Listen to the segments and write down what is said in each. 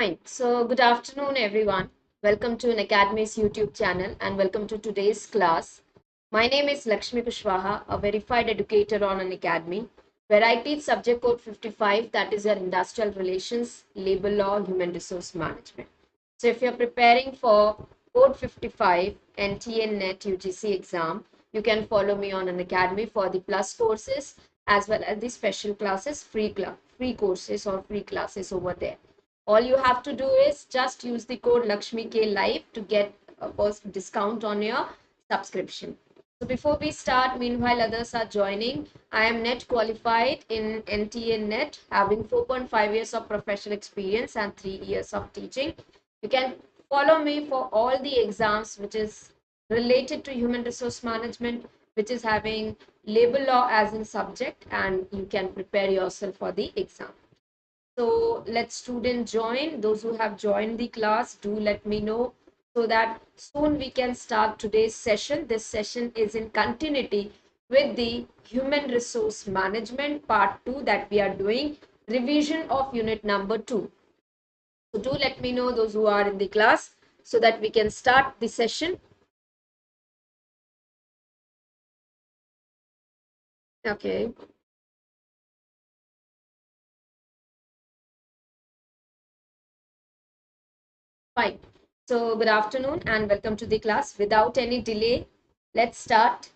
Fine. So, good afternoon, everyone. Welcome to Unacademy's YouTube channel and welcome to today's class. My name is Lakshmi Kushwaha, a verified educator on Unacademy, where I teach subject code 55, that is your industrial relations, labor law, human resource management. So, if you're preparing for code 55 NTA-NET UGC exam, you can follow me on Unacademy for the plus courses as well as the special classes, free courses or free classes over there. All you have to do is just use the code Lakshmi K Live to get a discount on your subscription. So before we start, meanwhile others are joining, I am NET qualified in NTA NET, having 4.5 years of professional experience and 3 years of teaching. You can follow me for all the exams which is related to human resource management, which is having labor law as in subject, and you can prepare yourself for the exam. So let students join. Those who have joined the class, do let me know so that soon we can start today's session. This session is in continuity with the human resource management part 2 that we are doing, revision of unit number 2. So do let me know those who are in the class so that we can start the session. Okay. Fine. So good afternoon and welcome to the class. Without any delay, let's start.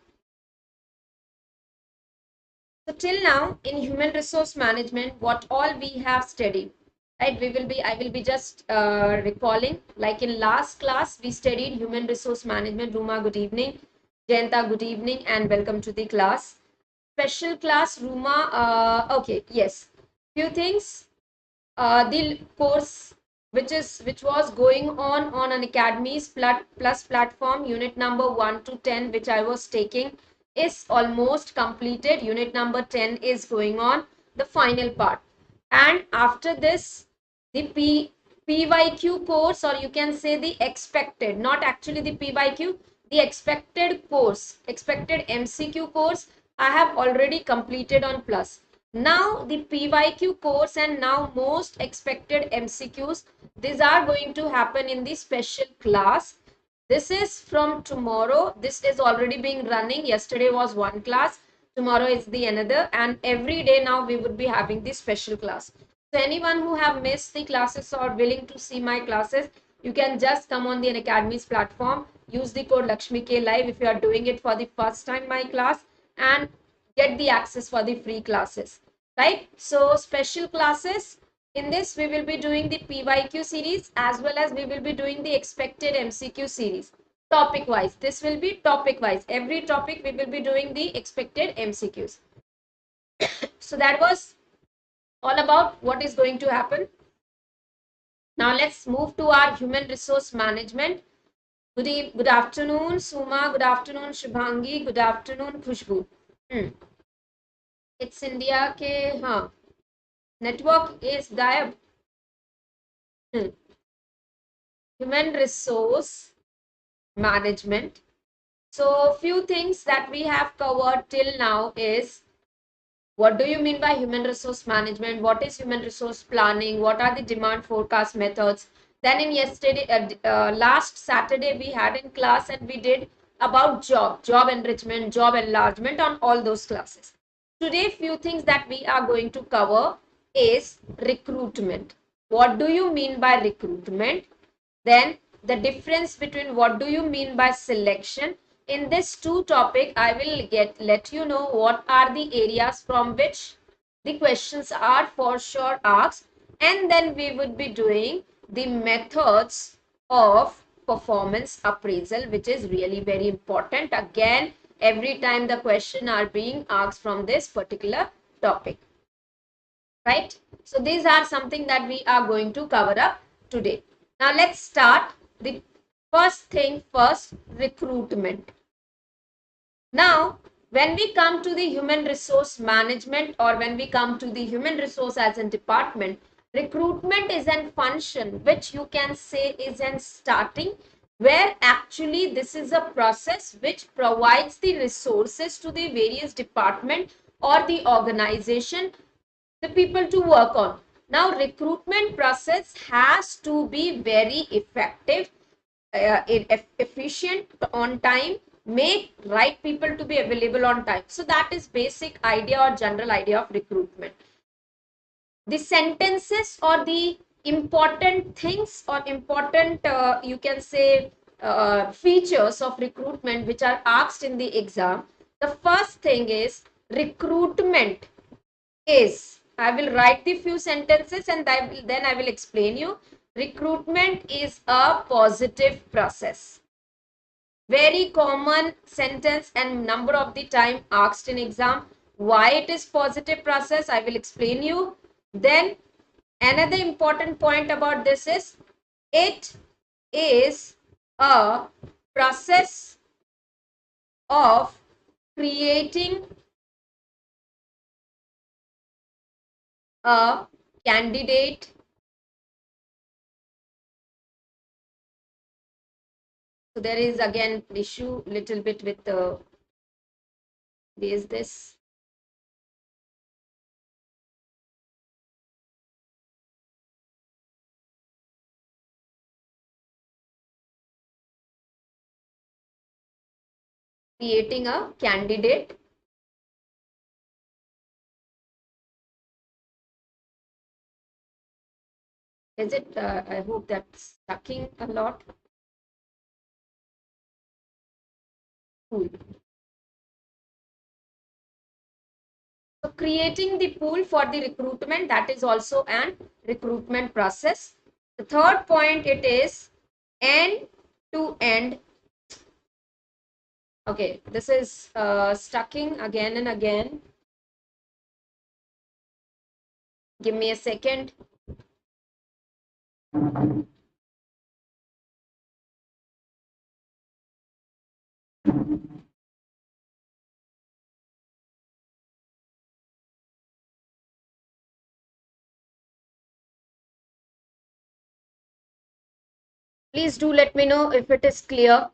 So till now in human resource management, what all we have studied, right? I will be just recalling, like in last class, we studied human resource management. Ruma, good evening. Jayanta, good evening and welcome to the class. Special class, Ruma, okay, yes. Few things, the course which was going on an Academy's plus platform, unit number 1 to 10, which I was taking, is almost completed. Unit number 10 is going on, the final part. And after this, the PYQ course, or you can say the expected, not actually the PYQ, the expected course, expected MCQ course, I have already completed on plus. Now the PYQ course and now most expected MCQs, these are going to happen in the special class. This is from tomorrow. This is already being running. Yesterday was one class. Tomorrow is the another, and every day now we would be having the special class. So anyone who have missed the classes or willing to see my classes, you can just come on the Unacademy's platform. Use the code Lakshmi K Live if you are doing it for the first time my class, and get the access for the free classes. Right? So special classes, in this we will be doing the PYQ series as well as we will be doing the expected MCQ series. Topic wise, this will be topic wise. Every topic we will be doing the expected MCQs. So that was all about what is going to happen. Now let's move to our human resource management. Good afternoon, Suma. Good afternoon, Shubhangi. Good afternoon, Khushbu. It's India के हाँ network is गायब. Human resource management. So few things that we have covered till now is, what do you mean by human resource management? What is human resource planning? What are the demand forecast methods? Then in last Saturday we had in class and we did about job enrichment, job enlargement on all those classes. Today few things that we are going to cover is recruitment. What do you mean by recruitment? Then the difference between what do you mean by selection. In this two topic, I will let you know what are the areas from which the questions are for sure asked, and then we would be doing the methods of performance appraisal, which is really very important. Again, every time the question are being asked from this particular topic. Right? So these are something that we are going to cover up today. Now let's start the first thing first, recruitment. Now, when we come to the human resource management, or when we come to the human resource as a department, recruitment is a function which you can say is an starting, where actually this is a process which provides the resources to the various department or the organization, the people to work on. Now, recruitment process has to be very effective, efficient, on time, make right people to be available on time. So that is basic idea or general idea of recruitment. The sentences or the important things or important, you can say, features of recruitment which are asked in the exam. The first thing is recruitment is, I will write the few sentences and then I will explain you. Recruitment is a positive process. Very common sentence and number of the time asked in exam. Why it is positive process, I will explain you. Then another important point about this is it is a process of creating a candidate. So there is again issue little bit with this. Creating a candidate. Is it? I hope that's stucking a lot. Cool. So creating the pool for the recruitment, that is also an recruitment process. The third point, it is end to end. Okay, this is stucking again and again. Give me a second. Please do let me know if it is clear.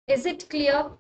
Is it clear?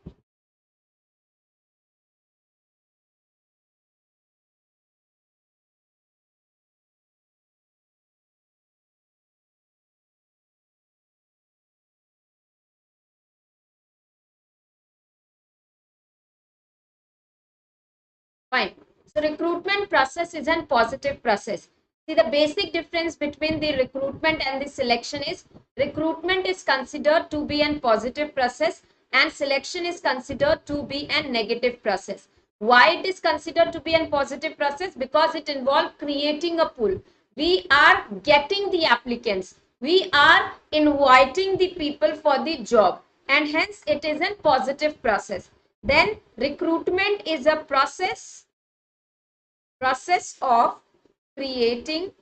Fine. So recruitment process is a positive process. See, the basic difference between the recruitment and the selection is recruitment is considered to be a positive process and selection is considered to be a negative process. Why it is considered to be a positive process? Because it involves creating a pool. We are getting the applicants. We are inviting the people for the job, and hence it is a positive process. Then recruitment is a process of creating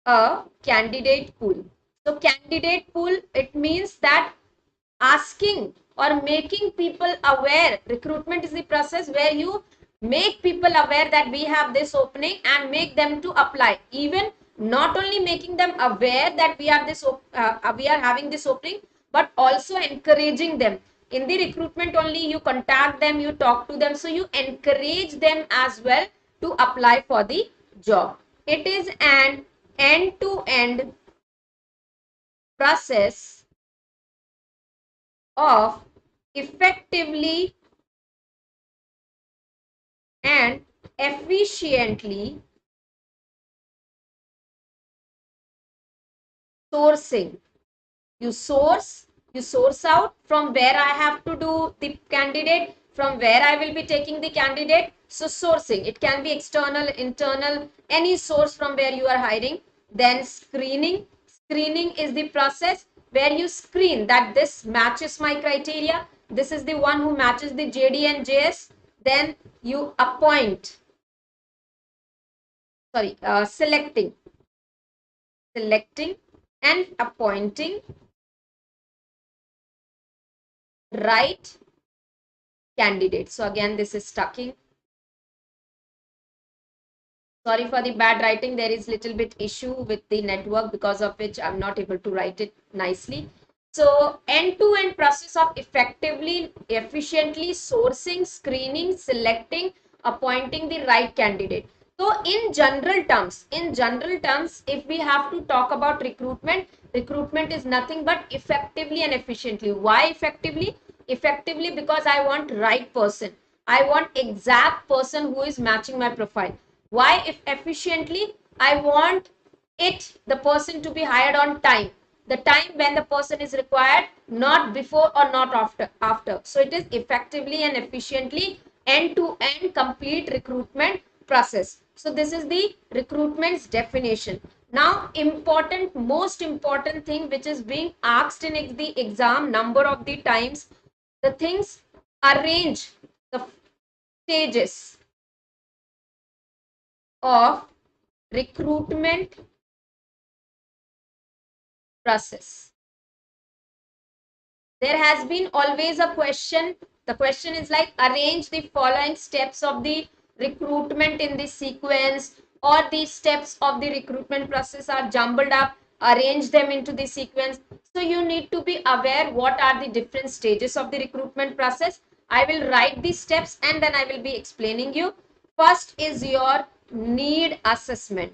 a candidate pool. So candidate pool, it means that asking or making people aware. Recruitment is the process where you make people aware that we have this opening and make them to apply. Even not only making them aware that we are having this opening, but also encouraging them. In the recruitment only, you contact them, you talk to them, so you encourage them as well to apply for the job. It is an end-to-end process of effectively and efficiently sourcing. You source out from where I have to do the candidate, from where I will be taking the candidate. So sourcing, it can be external, internal, any source from where you are hiring. Then screening. Screening is the process where you screen that this matches my criteria. This is the one who matches the JD and JS. Then you appoint. Sorry, selecting and appointing right candidate. So again, this is stucking. Sorry for the bad writing. There is little bit issue with the network, because of which I'm not able to write it nicely. So end-to-end process of effectively, efficiently sourcing, screening, selecting, appointing the right candidate. So in general terms, if we have to talk about recruitment, recruitment is nothing but effectively and efficiently. Why effectively? Effectively because I want right person. I want exact person who is matching my profile. Why if efficiently? I want the person to be hired on time, the time when the person is required, not before or not after. So it is effectively and efficiently end to end complete recruitment process. So this is the recruitment's definition. Now important, most important thing which is being asked in the exam number of the times, the things, arrange the stages of recruitment process. There has been always a question. The question is like, arrange the following steps of the recruitment in the sequence, or the steps of the recruitment process are jumbled up, arrange them into the sequence. So you need to be aware what are the different stages of the recruitment process. I will write these steps and then I will be explaining you. First is your need assessment,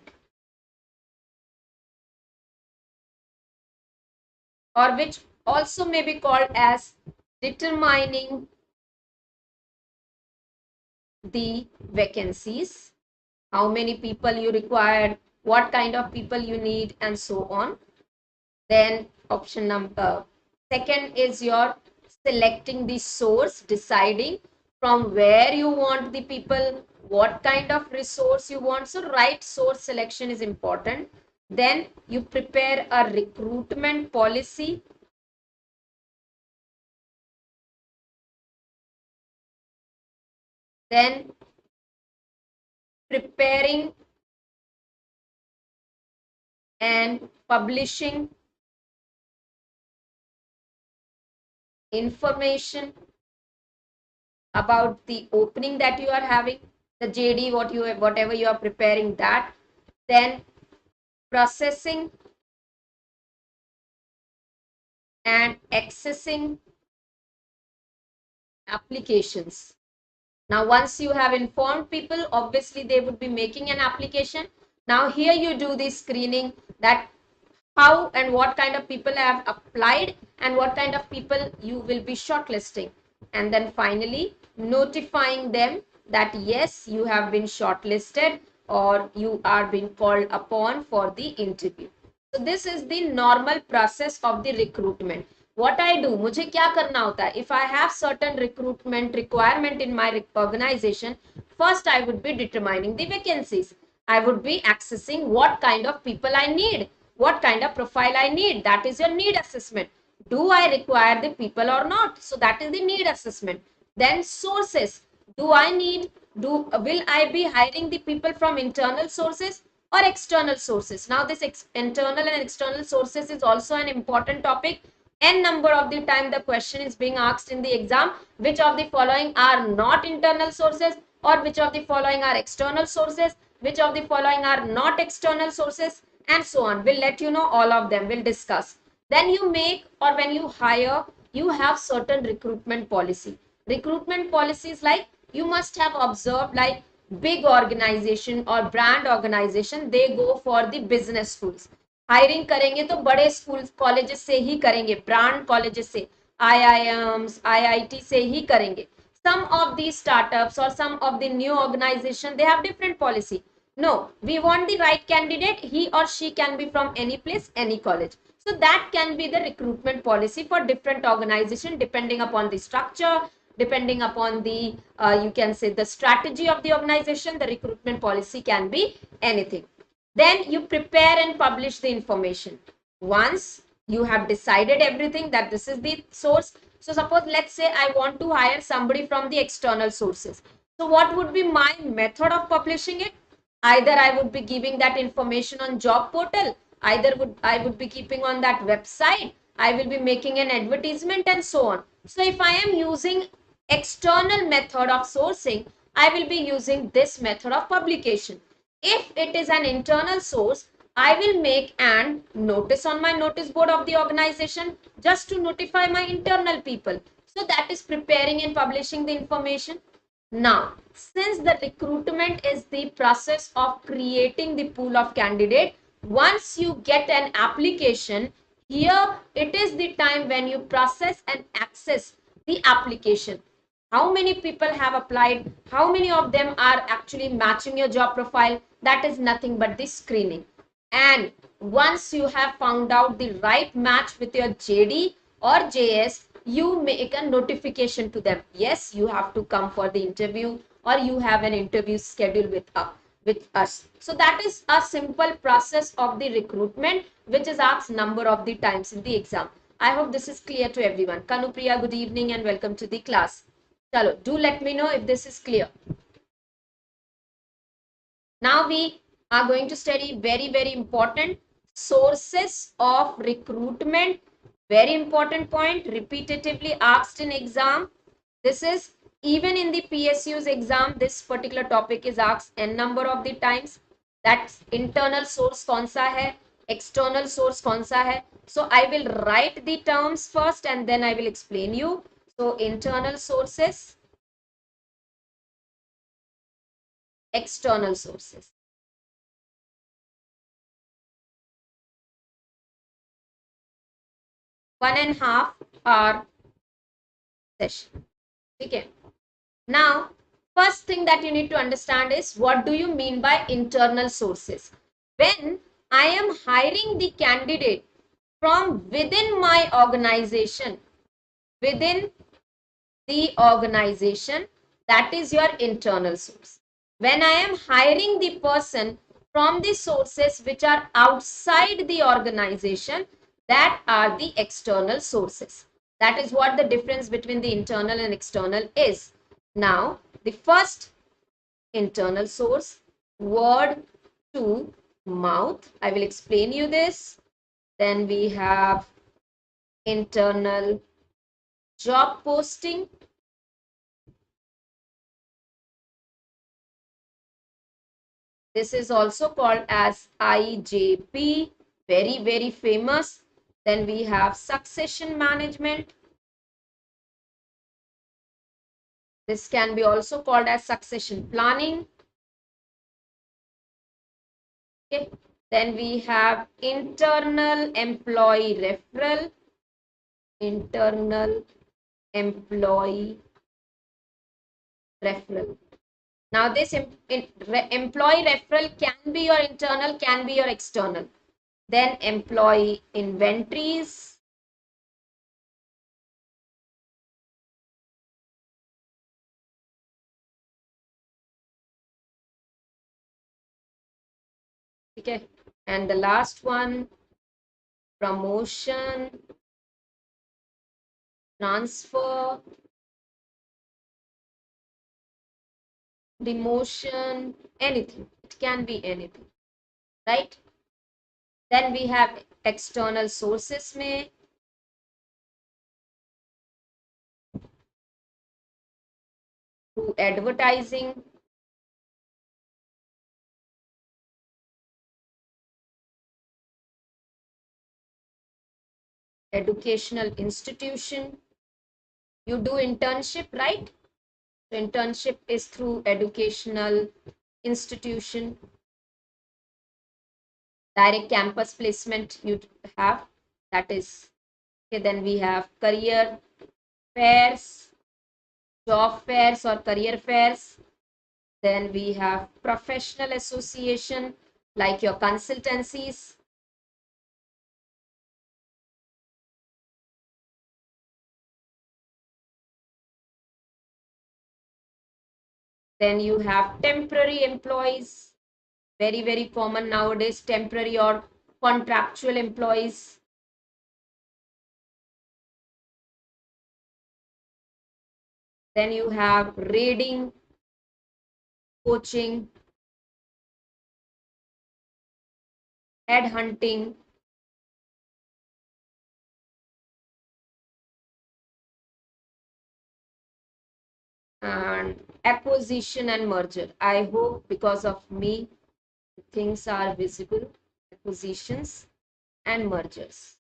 or which also may be called as determining the vacancies, how many people you require, what kind of people you need, and so on. Then option number second is your selecting the source, deciding from where you want the people, what kind of resource you want. So right source selection is important. Then you prepare a recruitment policy. Then preparing and publishing information about the opening that you are having, the JD, whatever you are preparing that. Then processing and accessing applications. Now, once you have informed people, obviously they would be making an application. Now, here you do the screening, that how and what kind of people have applied and what kind of people you will be shortlisting. And then finally, notifying them that yes, you have been shortlisted or you are being called upon for the interview. So this is the normal process of the recruitment. What I do, मुझे क्या करना होता है? If I have certain recruitment requirement in my organization, first I would be determining the vacancies. I would be accessing what kind of people I need, what kind of profile I need. That is your need assessment. Do I require the people or not? So that is the need assessment. Then sources. Will I be hiring the people from internal sources or external sources? Now this internal and external sources is also an important topic. N number of the time the question is being asked in the exam, which of the following are not internal sources, or which of the following are external sources, which of the following are not external sources, and so on. We'll let you know all of them. We'll discuss. Then you make, or when you hire, you have certain recruitment policy. Recruitment policies, like you must have observed, like big organization or brand organization, they go for the business schools. Hiring करेंगे तो बड़े school colleges से ही करेंगे, brand colleges से, IIMs IIT से ही करेंगे. Some of these startups or some of the new organization, they have different policy. No, we want the right candidate. He or she can be from any place, any college. So that can be the recruitment policy for different organization, depending upon the structure, depending upon the you can say the strategy of the organization. The recruitment policy can be anything. Then you prepare and publish the information. Once you have decided everything that this is the source. So suppose, let's say I want to hire somebody from the external sources. So what would be my method of publishing it? Either I would be giving that information on job portal, either I would be keeping on that website, I will be making an advertisement, and so on. So if I am using external method of sourcing, I will be using this method of publication. If it is an internal source, I will make an notice on my notice board of the organization just to notify my internal people. So that is preparing and publishing the information. Now, since the recruitment is the process of creating the pool of candidate, once you get an application, here it is the time when you process and access the application. How many people have applied? How many of them are actually matching your job profile? That is nothing but the screening. And once you have found out the right match with your JD or JS, you make a notification to them. Yes, you have to come for the interview, or you have an interview scheduled with us. So that is a simple process of the recruitment, which is asked number of the times in the exam. I hope this is clear to everyone. Kanupriya, good evening and welcome to the class. Chalo, do let me know if this is clear. Now we are going to study very important sources of recruitment. Very important point, repetitively asked in exam. This is even in the PSU's exam, this particular topic is asked n number of the times. That's internal source kaun sa hai, external source kaun sa hai. So I will write the terms first and then I will explain you. So internal sources, external sources. 1.5 hour session. Okay. Now, first thing that you need to understand is, what do you mean by internal sources? When I am hiring the candidate from within my organization, within the organization, that is your internal source. When I am hiring the person from the sources which are outside the organization, that are the external sources. That is what the difference between the internal and external is. Now, the first internal source, word to mouth. I will explain you this. Then we have internal job posting. This is also called as IJP, very famous. Then we have succession management. This can be also called as succession planning. Okay. Then we have internal employee referral. Internal employee referral. Now this employee referral can be your internal, can be your external. Then employee inventories. Okay. And the last one, promotion, transfer, demotion, anything. It can be anything, right? Then we have external sources में through advertising, educational institution. You do internship, right? So internship is through educational institution. Direct campus placement you have, that is okay. Then we have career fairs, job fairs or career fairs. Then we have professional association like your consultancies. Then you have temporary employees, very common nowadays, temporary or contractual employees. Then you have raiding, coaching, headhunting, and acquisition and merger. I hope because of me things are visible. Let acquisitions and mergers.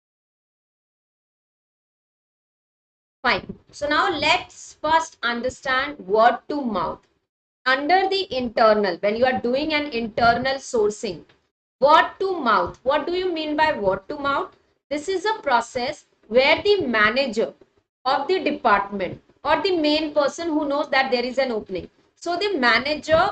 Fine. So now let's first understand word to mouth. Under the internal, when you are doing an internal sourcing, word to mouth. What do you mean by word to mouth? This is a process where the manager of the department or the main person who knows that there is an opening. So the manager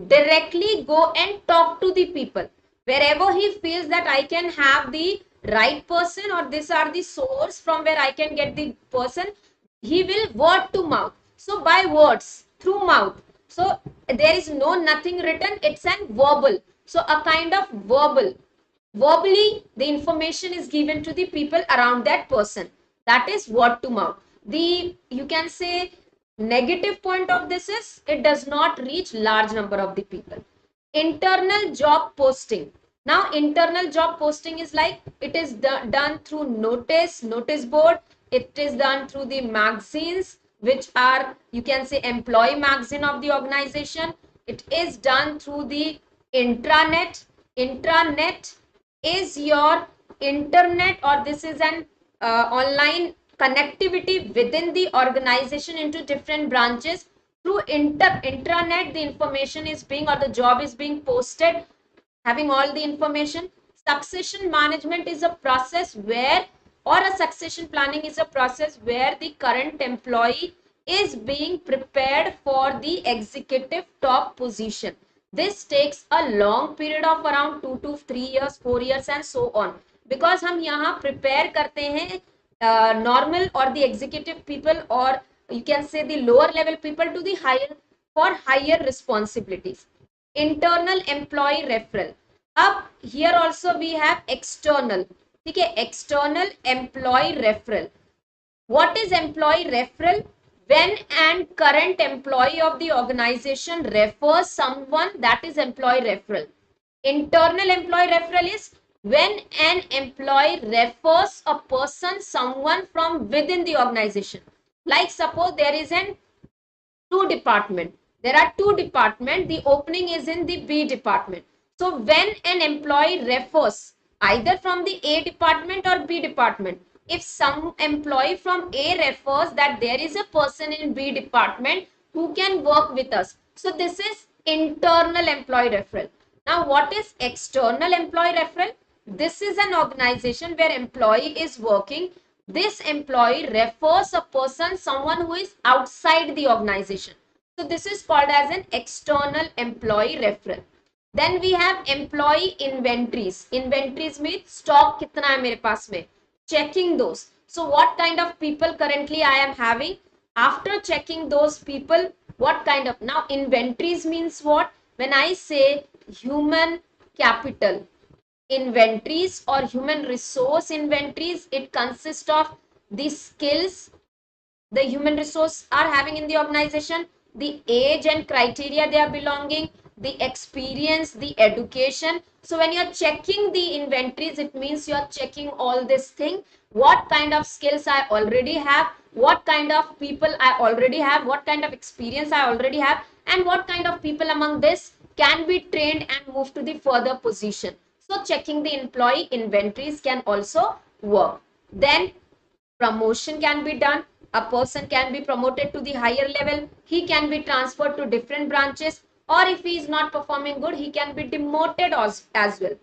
directly go and talk to the people. Wherever he feels that I can have the right person or these are the source from where I can get the person, he will word to mouth. So by words, through mouth. So there is no nothing written, it's an verbal. So a kind of verbally the information is given to the people around that person. That is word to mouth. The, you can say, negative point of this is it does not reach large number of the people. Internal job posting. Now internal job posting is like it is done through notice board. It is done through the magazines, which are, you can say, employee magazine of the organization. It is done through the intranet. Intranet is your internet, or this is an online connectivity within the organization into different branches. Through intranet, the information is being, or the job is being posted, having all the information. Succession management is a process where, or a succession planning is a process where the current employee is being prepared for the executive top position. This takes a long period of around 2 to 3 years, 4 years and so on. Because हम यहाँ prepare करते हैं normal or the executive people, or you can say the lower level people, to the higher, for higher responsibilities. Internal employee referral. Up here also we have external. ठीक है, external employee referral. What is employee referral? When an current employee of the organization refers someone, that is employee referral. Internal employee referral is when an employee refers a person, someone from within the organization. Like suppose there is an two department. There are two department. The opening is in the B department. So when an employee refers either from the A department or B department, if some employee from A refers that there is a person in B department who can work with us. So this is internal employee referral. Now what is external employee referral? This is an organization where employee is working. This employee refers a person, someone who is outside the organization. So this is called as an external employee referral. Then we have employee inventories. Inventories means stock kitna hai mere paas mein. Checking those. So what kind of people currently I am having? After checking those people, what kind of, now inventories means what? When I say human capital inventories or human resource inventories, it consists of the skills the human resource are having in the organization, the age and criteria they are belonging, the experience, the education. So when you are checking the inventories, it means you are checking all this thing. What kind of skills I already have, what kind of people I already have, what kind of experience I already have, and what kind of people among this can be trained and move to the further position. So checking the employee inventories can also work. Then promotion can be done. A person can be promoted to the higher level. He can be transferred to different branches, or if he is not performing good, he can be demoted as well.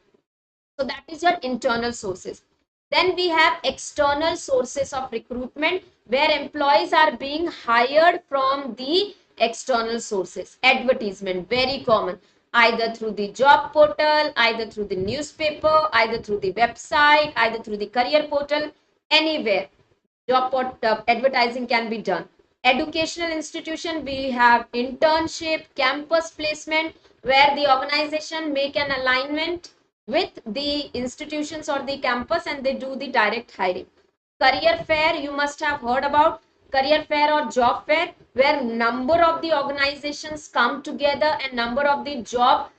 So that is your internal sources. Then we have external sources of recruitment, where employees are being hired from the external sources. Advertisement, very common, either through the job portal, either through the newspaper, either through the website, either through the career portal, anywhere job advertising can be done. Educational institution, we have internship, campus placement, where the organization make an alignment with the institutions or the campus and they do the direct hiring. Career fair, you must have heard about career fair or job fair, where number of the organizations come together and number of the job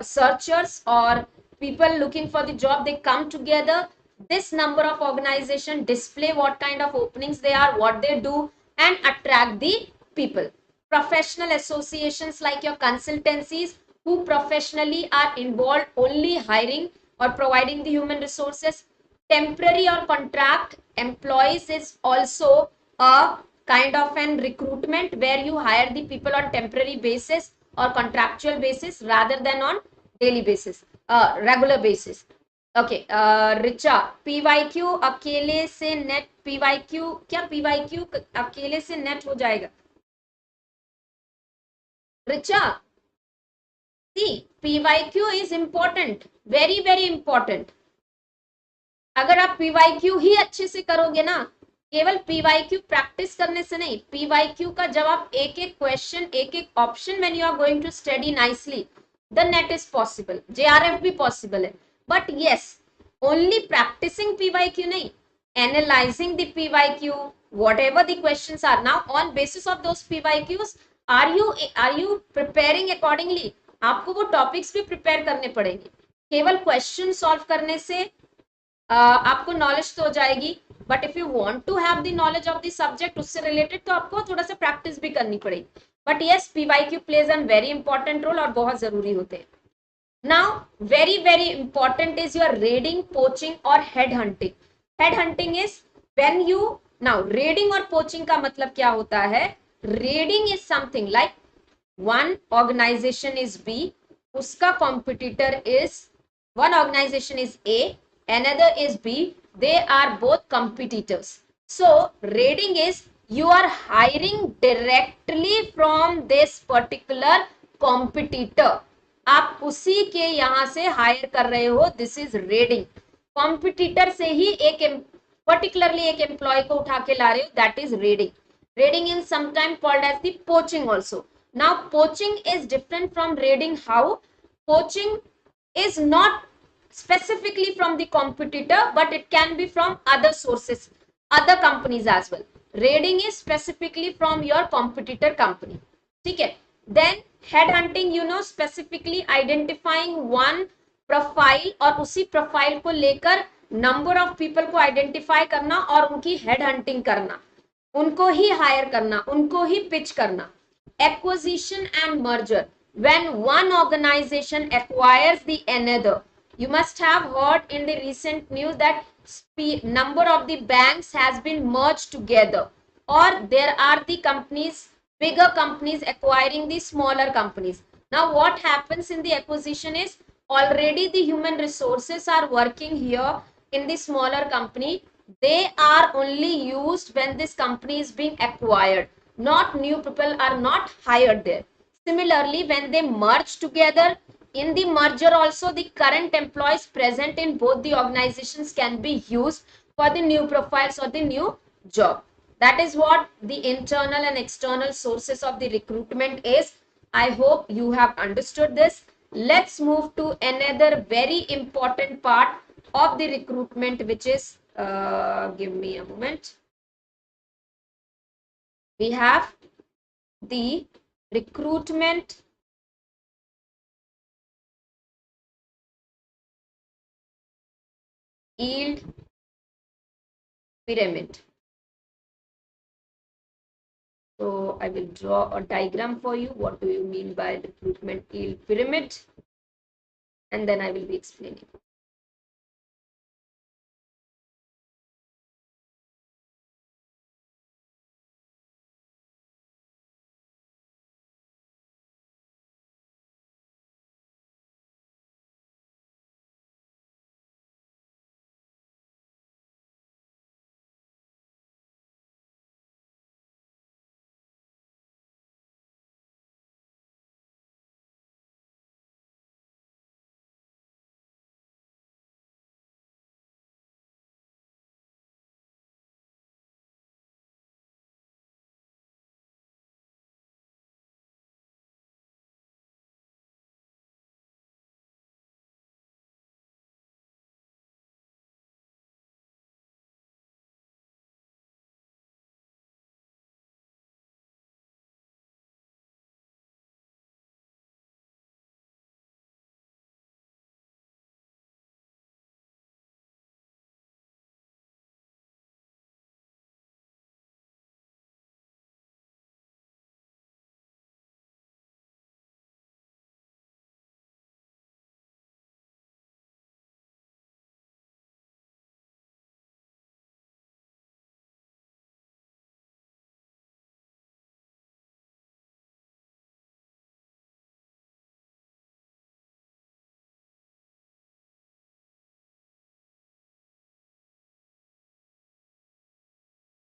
searchers or people looking for the job, they come together. This number of organization display what kind of openings they are, what they do, and attract the people. Professional associations like your consultancies, who professionally are involved only hiring or providing the human resources. Temporary or contract employees is also a kind of an recruitment where you hire the people on temporary basis or contractual basis rather than on daily basis, regular basis. Okay Richa, PYQ अकेले से net, PYQ क्या, PYQ अकेले से NET हो जाएगा? Richa, see PYQ is important, very very important. अगर आप PYQ ही अच्छे से करोगे ना, केवल पीवाईक्यू प्रैक्टिस करने से नहीं, पीवाईक्यू का जब आप एक एक क्वेश्चन, एक एक option when you are going to study nicely, the NET is possible, JRF भी पॉसिबल है. But yes, only practising PYQ नहीं, analysing the PYQ, whatever the questions are, now on basis of those PYQs are you preparing accordingly? आपको वो topics भी prepare करने पड़ेंगे. केवल question solve करने से आपको नॉलेज तो हो जाएगी, but if you want to have the knowledge of the subject उससे रिलेटेड, तो आपको थोड़ा सा प्रैक्टिस भी करनी पड़ेगी. But yes, PYQ plays an very important role और बहुत जरूरी होते हैं. Now very very important is your raiding, poaching और head hunting. Head hunting is when you, now raiding और पोचिंग का मतलब क्या होता है? Raiding is something like one organisation is B, उसका competitor is, one organization is A, another is B, they are both competitors. So rating is you are hiring directly from this particular competitor, आप उसी के यहां से higher कर रहे हो, this is raiding. Competitor से ही एक पर्टिकुलरली एक एम्प्लॉय को उठा के ला रहे हो, that is raiding. Raiding is sometime called as the poaching also. Now poaching is different from raiding. How? Poaching is not specifically from the competitor, but it can be from other sources, other companies as well. Raiding is specifically from your competitor company. ठीक है. Then head hunting, you know, specifically identifying one profile और उसी profile को लेकर number of people को identify करना और उनकी हेड हंटिंग करना, उनको ही हायर करना, उनको ही पिच करना. Acquisition and merger, when one organization acquires the another, you must have heard in the recent news that number of the banks has been merged together, or there are the companies, bigger companies acquiring the smaller companies. Now what happens in the acquisition is, already the human resources are working here in the smaller company, they are only used when this company is being acquired, not new people are not hired there. Similarly, when they merge together, in the merger also the current employees present in both the organizations can be used for the new profiles or the new job. That is what the internal and external sources of the recruitment is. I hope you have understood this. Let's move to another very important part of the recruitment, which is, give me a moment. We have the recruitment yield pyramid. So I will draw a diagram for you. What do you mean by recruitment yield pyramid? And then I will be explaining.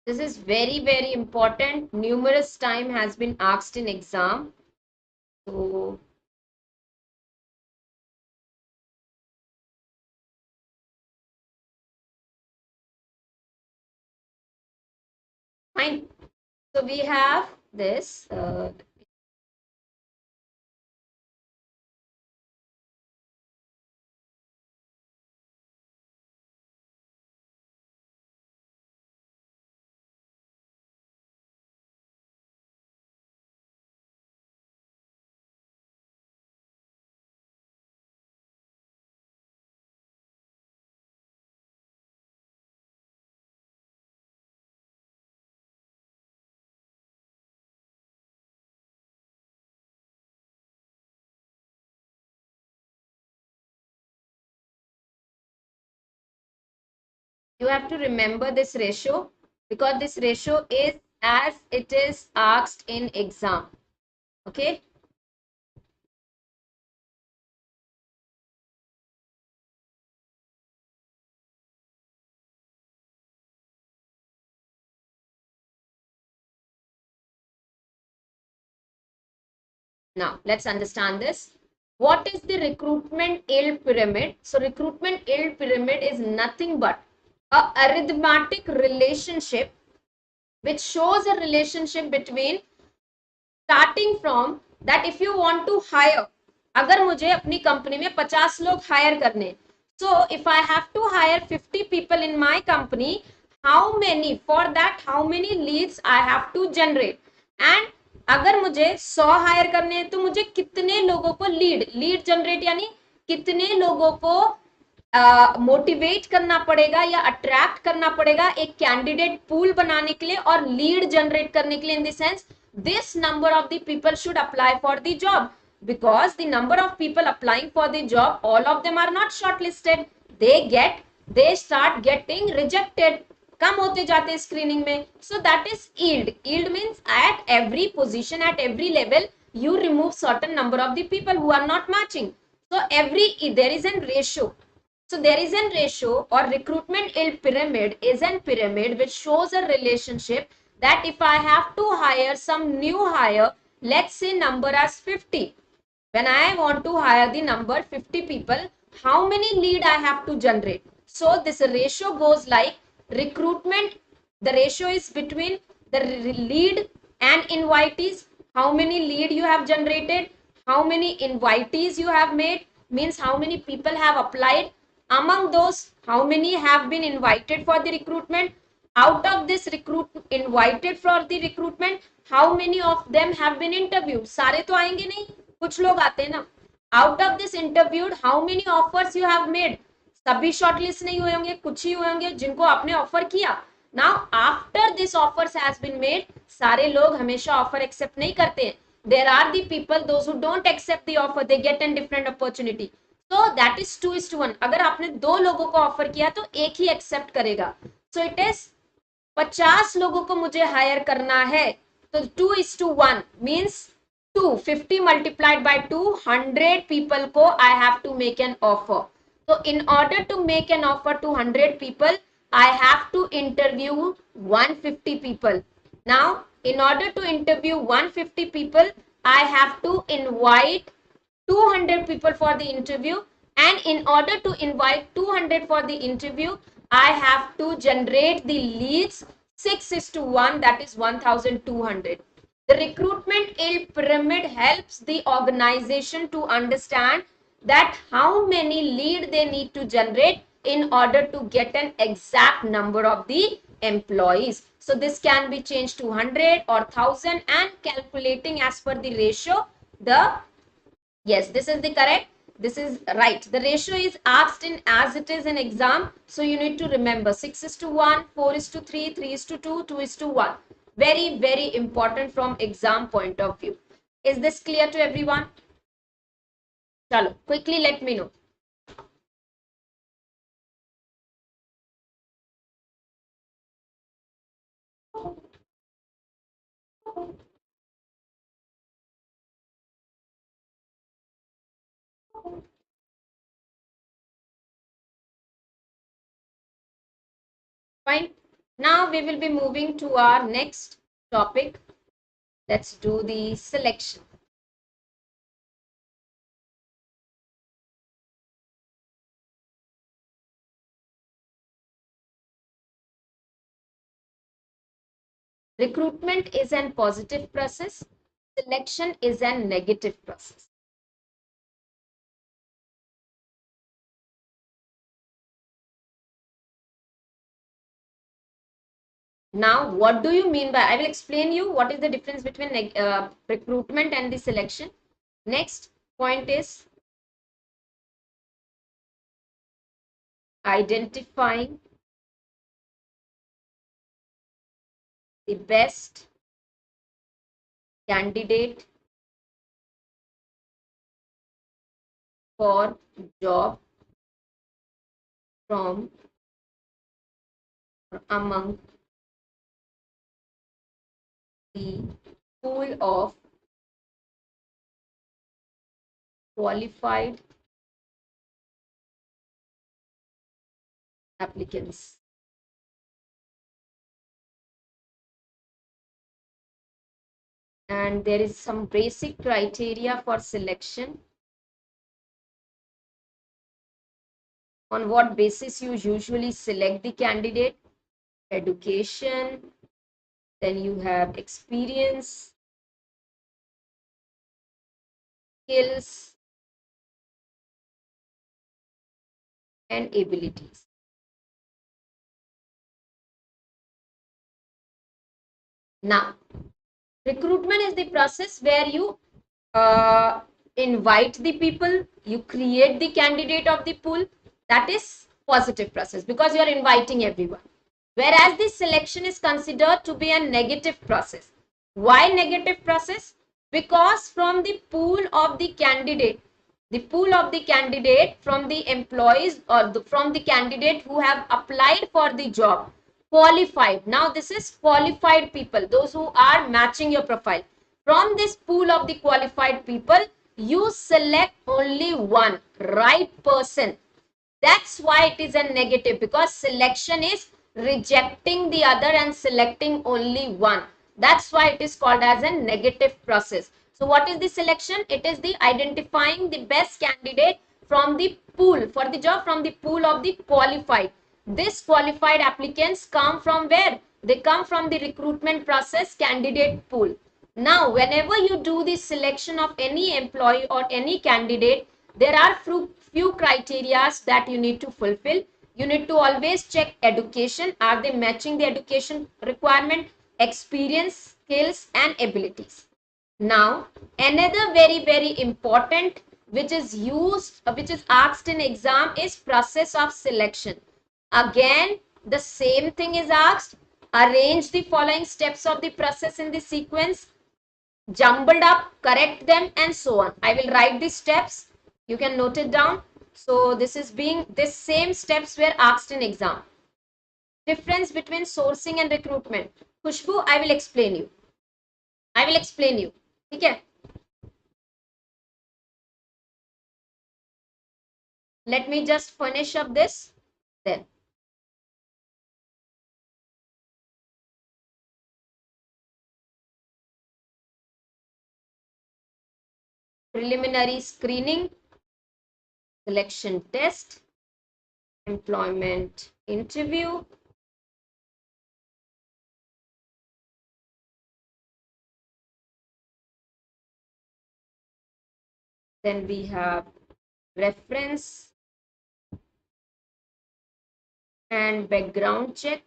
This is very, very important. Numerous time has been asked in exam. So, fine. So we have this. You have to remember this ratio because this ratio is as it is asked in exam. Okay. Now, let's understand this. What is the recruitment yield pyramid? So, recruitment yield pyramid is nothing but a arithmetic relationship which shows a relationship between starting from that if you want to hire, अगर मुझे अपनी company में 50 लोग higher करने, so if I have to hire 50 people in my company, how many for that, how many leads I have to generate, and अगर मुझे 100 higher करने हैं तो मुझे कितने लोगों को लीड जनरेट यानी कितने लोगों को मोटिवेट करना पड़ेगा या अट्रैक्ट करना पड़ेगा एक कैंडिडेट पूल बनाने के लिए और लीड जनरेट करने के लिए in the sense this number of the people should apply for the job because the number of people applying for the job all of them are not shortlisted they start getting rejected कम होते जाते screening में so that is yield means at every position at every level you remove certain number of the people who are not matching so there is a ratio. So there is a ratio or recruitment yield pyramid is a pyramid which shows a relationship that if I have to hire some new hire, let's say number as 50. When I want to hire the number 50 people, how many lead I have to generate? So this ratio goes like recruitment, the ratio is between the lead and invitees. How many lead you have generated, how many invitees you have made, means how many people have applied. Among those, how many have been invited for the recruitment? Out of this invited for the recruitment, how many of them have been interviewed? सारे तो आएंगे नहीं, कुछ लोग आते हैं ना. Out of this interviewed, how many offers you have made? सभी शॉर्टलिस्ट नहीं हुए होंगे, कुछ ही हुए होंगे जिनको आपने ऑफर किया. Now after this offers has been made, सारे लोग हमेशा ऑफर एक्सेप्ट नहीं करते हैं. There are the people those who don't accept the offer, they get a different opportunity. So that is 2:1. अगर आपने दो लोगों को ऑफर किया तो एक ही एक्सेप्ट करेगा. So it is 50 लोगों को मुझे हायर करना है तो 2:1 मीन्स 250 multiplied by 200 people को I have to make an offer. So in order to make an offer to 100 people, I have to interview 150 people. Now, in order to interview 150 people, I have to invite 200 people for the interview, and in order to invite 200 for the interview, I have to generate the leads 6:1, that is 1200. The recruitment yield pyramid helps the organization to understand that how many lead they need to generate in order to get an exact number of the employees. So this can be changed to 100 or 1000 and calculating as per the ratio. Yes, this is the correct. This is right. The ratio is asked in as it is in exam. So you need to remember 6:1, 4:3, 3:2, 2:1. Very, very important from exam point of view. Is this clear to everyone? Chalo, quickly let me know. Fine. Now we will be moving to our next topic. Let's do the selection. Recruitment is a positive process. Selection is a negative process. Now, what do you mean by? I will explain you what is the difference between recruitment and the selection. Next point is identifying the best candidate for job from or among the pool of qualified applicants. And there is some basic criteria for selection. On what basis you usually select the candidate? Education, then you have experience, skills, and abilities. Now, recruitment is the process where you uh, invite the people, you create the candidate of the pool. That is positive process because you are inviting everyone. Whereas the selection is considered to be a negative process. Why negative process? Because from the pool of the pool of the candidate from the employees or from the candidate who have applied for the job, qualified. Now this is qualified people, those who are matching your profile. From this pool of the qualified people, you select only one right person. That's why it is a negative, because selection is rejecting the other and selecting only one. That's why it is called as a negative process. So what is the selection? It is the identifying the best candidate from the pool for the job, from the pool of the qualified. This qualified applicants come from where? They come from the recruitment process candidate pool. Now, whenever you do the selection of any employee or any candidate, there are few criteria that you need to fulfill. You need to always check education. Are they matching the education requirement, experience, skills, and abilities? Now, another very important which is asked in exam is process of selection. Again, the same thing is asked. Arrange the following steps of the process in the sequence, jumbled up, correct them, and so on. I will write the steps. You can note it down. So this same steps were asked in exam. Difference between sourcing and recruitment. Khushbu, I will explain you. I will explain you. Okay. Let me just finish up this then. Preliminary screening, selection test, employment interview, then we have reference and background check.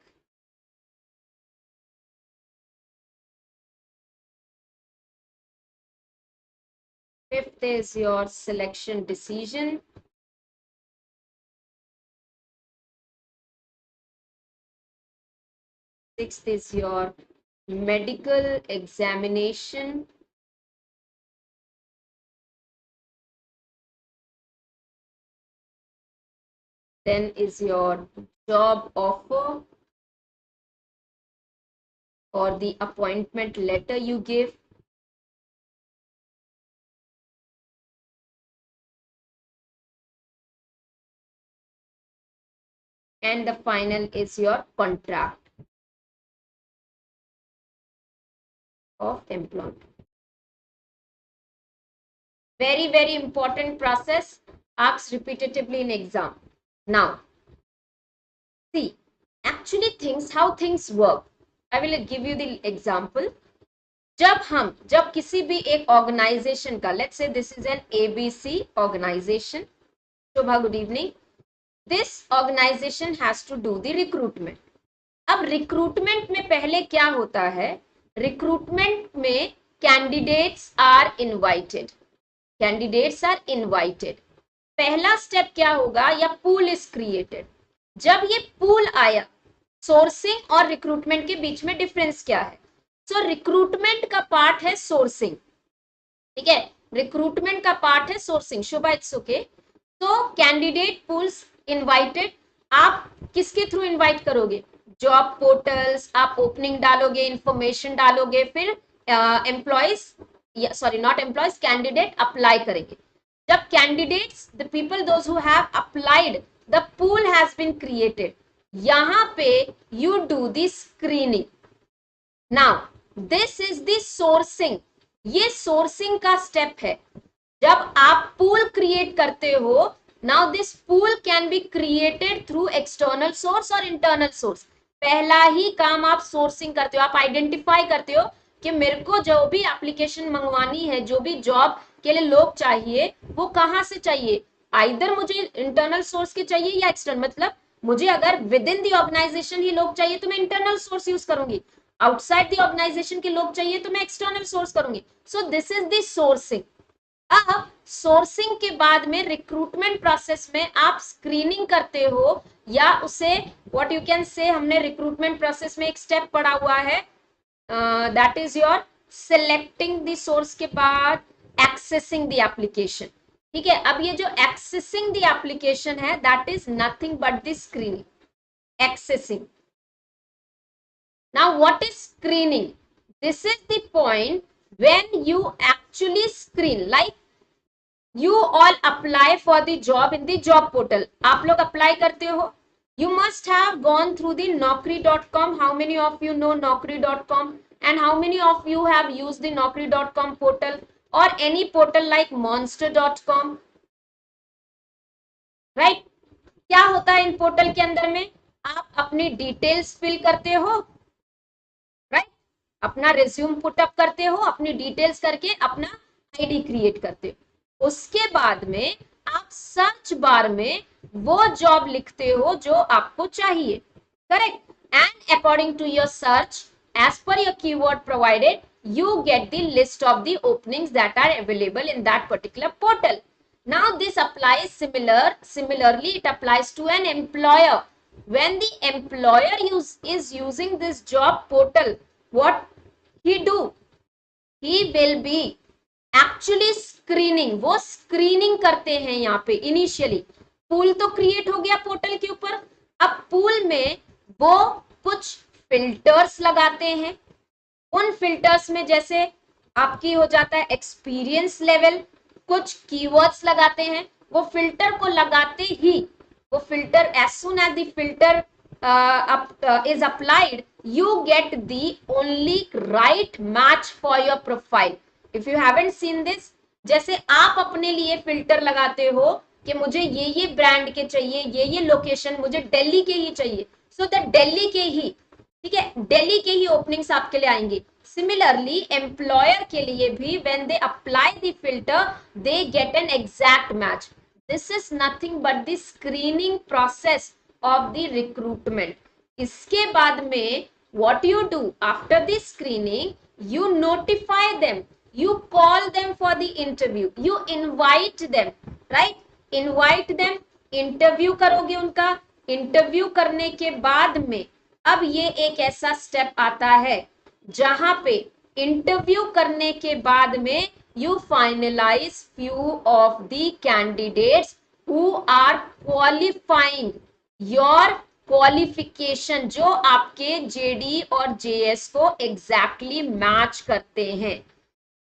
Fifth is your selection decision. Sixth is your medical examination. Then is your job offer or the appointment letter you give. And the final is your contract. of employment. Very, very important process, asked repetitively in exam. Now, see, actually how things work. I will give you the example. जब किसी भी एक organisation का, let's say this is an ABC organisation, Shobha good evening, this organisation has to do the recruitment. अब recruitment में पहले क्या होता है, रिक्रूटमेंट में कैंडिडेट्स आर इनवाइटेड, पहला स्टेप क्या होगा, या पूल इज क्रिएटेड. जब ये पूल आया, सोर्सिंग और रिक्रूटमेंट के बीच में डिफरेंस क्या है. सो रिक्रूटमेंट का पार्ट है सोर्सिंग, ठीक है, रिक्रूटमेंट का पार्ट है सोर्सिंग. Shubha it's okay. तो कैंडिडेट पूल्स इनवाइटेड, आप किसके थ्रू इनवाइट करोगे, जॉब पोर्टल्स, आप ओपनिंग डालोगे, इंफॉर्मेशन डालोगे, फिर employees, sorry not employees, candidate apply करेंगे. जब candidates, the people those who have applied, the pool has been created, यहां पे you do the screening. Now this is the sourcing, ये sourcing का स्टेप है. जब आप पूल क्रिएट करते हो, now this pool can be created through external source और इंटरनल सोर्स. पहला ही काम आप सोर्सिंग करते हो, आप आइडेंटिफाई करते हो कि मेरे को जो भी एप्लीकेशन मंगवानी है, जो भी जॉब के लिए लोग चाहिए, वो कहाँ से चाहिए, आइदर मुझे इंटरनल सोर्स के चाहिए या एक्सटर्नल. मतलब मुझे अगर विद इन द ऑर्गेनाइजेशन ही लोग चाहिए तो मैं इंटरनल सोर्स यूज करूंगी, आउटसाइड द ऑर्गेनाइजेशन के लोग चाहिए तो मैं एक्सटर्नल सोर्स करूंगी. So this is the sourcing. अब सोर्सिंग के बाद में रिक्रूटमेंट प्रोसेस में आप स्क्रीनिंग करते हो, या उसे व्हाट यू कैन से, हमने रिक्रूटमेंट प्रोसेस में एक स्टेप पढ़ा हुआ है, that is your selecting the source के बाद एक्सेसिंग द एप्लीकेशन. ठीक है, अब ये जो एक्सेसिंग द एप्लीकेशन है, that is nothing but the screening, accessing. Now what is screening? This is the point when you actually screen, like you all apply for the job in the job portal. आप लोग apply करते हो, you must have gone through the naukri.com. How many of you know naukri.com, and how many of you have used the naukri.com portal or any portal like monster.com, right? क्या होता है in portal के अंदर में, आप अपनी details fill करते हो, राइट, अपना रिज्यूम पुटअप करते हो, अपनी डिटेल्स करके अपना आईडी क्रिएट करते हो. उसके बाद में आप सर्च बार में वो जॉब लिखते हो जो आपको चाहिए, correct, and according to your search, as per your keyword provided, you get the list of the openings that are available in that particular portal. Now this applies similarly it applies to an employer. When the employer is using this job portal, what he do, he will be actually screening. वो screening करते हैं यहाँ पे initially. Pool तो create हो गया portal के ऊपर, अब पूल में वो कुछ फिल्टर्स लगाते हैं. उन फिल्टर्स में जैसे आपकी हो जाता है एक्सपीरियंस लेवल, कुछ कीवर्ड्स लगाते हैं. वो फिल्टर को लगाते ही, वो filter as soon as the filter is applied, you get the only right match for your profile. If you haven't seen this, जैसे आप अपने लिए फिल्टर लगाते हो कि मुझे ये ब्रांड के चाहिए, ये लोकेशन मुझे दिल्ली के ही चाहिए, सो दैट दिल्ली के ही, ठीक है, दिल्ली के ही ओपनिंग्स आपके लिए आएंगे. सिमिलरली एम्प्लॉयर के लिए भी when they apply the filter, they get an exact match. This is nothing but the screening process of the recruitment. इसके बाद में what you do after the screening, you notify them, you call them for the interview, you invite them, right, invite them, interview करोगे उनका. Interview करने के बाद में अब ये एक ऐसा स्टेप आता है जहां पे इंटरव्यू करने के बाद में you finalize few of the candidates who are qualifying your qualification, जो आपके जेडी और जेएस को exactly मैच करते हैं.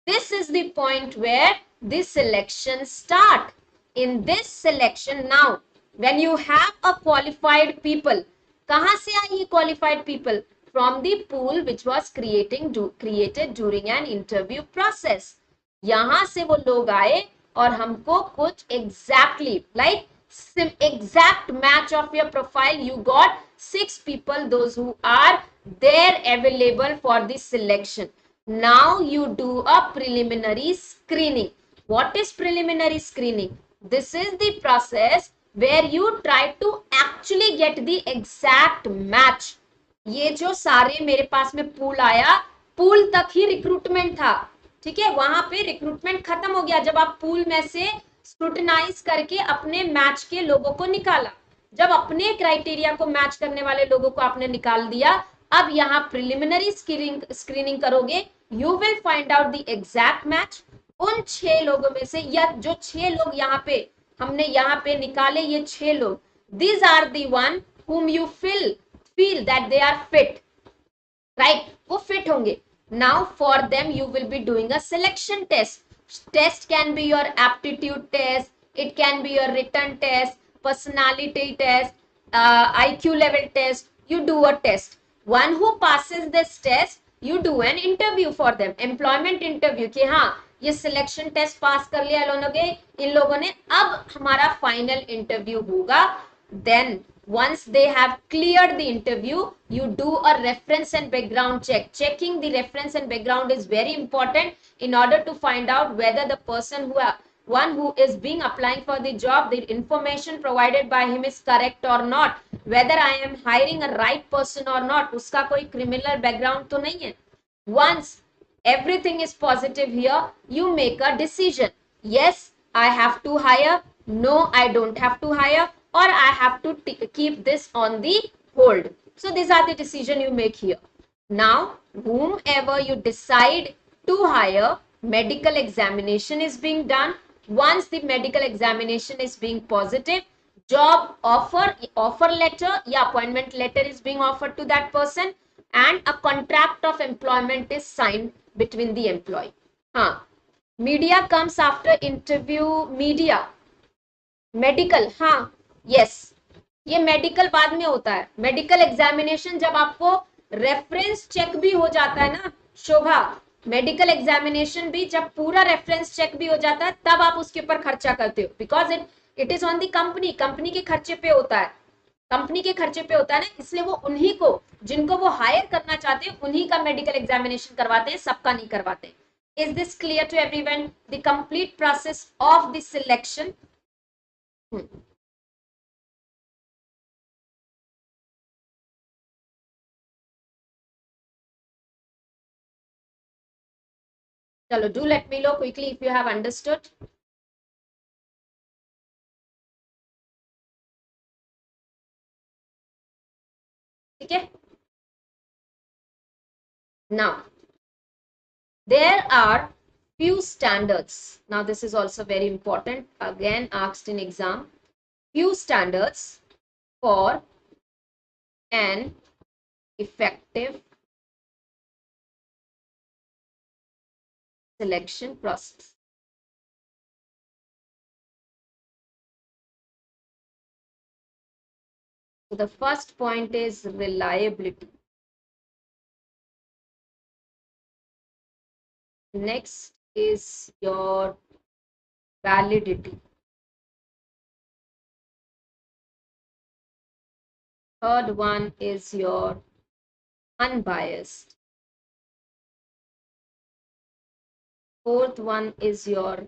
This is the point where this selection start. In this selection now, when you have a qualified people, कहां से आई ये qualified people? from the pool which was created during an interview process. यहां से वो लोग आए और हमको कुछ exactly like exact match of your profile. You got 6 people, those who are there available for the selection. Now you do a preliminary screening. What is preliminary screening? This is the process where you try to actually get the exact match. ये जो सारे मेरे पास में pool आया, pool तक ही recruitment था, ठीक है, वहां पे रिक्रूटमेंट खत्म हो गया जब आप पूल में से स्क्रूटनाइज करके अपने मैच के लोगों को निकाला. जब अपने क्राइटेरिया को मैच करने वाले लोगों को आपने निकाल दिया, अब यहाँ प्रिलिमिनरी स्क्रीनिंग करोगे. You will find out the exact match. उन 6 लोगों में से, या जो 6 लोग यहाँ पे हमने यहाँ पे निकाले, ये 6 लोग, these are the one whom you feel that they are fit, right? वो fit होंगे. Now for them you will be doing a selection test. Test can be your aptitude test, it can be your written test, personality test, IQ level test. You do a test. One who passes this test, you do an interview for them, employment interview, कि हाँ ये selection test pass कर लिया इन लोगों ने, अब हमारा final interview होगा. Then once they have cleared the interview, you do a reference and background check. Checking the reference and background is very important in order to find out whether the person who is being applying for the job, the information provided by him is correct or not, whether I am hiring a right person or not, uska koi criminal background to nahi hai. Once everything is positive here, you make a decision. Yes, I have to hire. No, I don't have to hire. Or I have to keep this on the hold. So these are the decision you make here. Now, whomever you decide to hire, medical examination is being done. Once the medical examination is being positive, job offer letter या appointment letter is being offered to that person, and a contract of employment is signed between the employee. हाँ, media comes after interview. Media, medical, हाँ, yes, ये medical बाद में होता है. Medical examination जब आपको रेफरेंस चेक भी हो जाता है ना शोभा, मेडिकल एग्जामिनेशन भी जब पूरा रेफरेंस चेक भी हो जाता है, तब आप उसके ऊपर खर्चा करते हो. Because it is on the company, company के खर्चे पे होता है, कंपनी के खर्चे पे होता है ना, इसलिए वो उन्हीं को, जिनको वो हायर करना चाहते हैं, उन्हीं का मेडिकल एग्जामिनेशन करवाते हैं, सबका नहीं करवाते. Is this clear to everyone? The complete process of the selection. चलो, do let me know quickly if you have understood. ठीक है. Now, there are few standards. Now, this is also very important. Again, asked in exam. Few standards for an effective selection process. So the first point is reliability. Next is your validity. Third one is your unbiased. Fourth one is your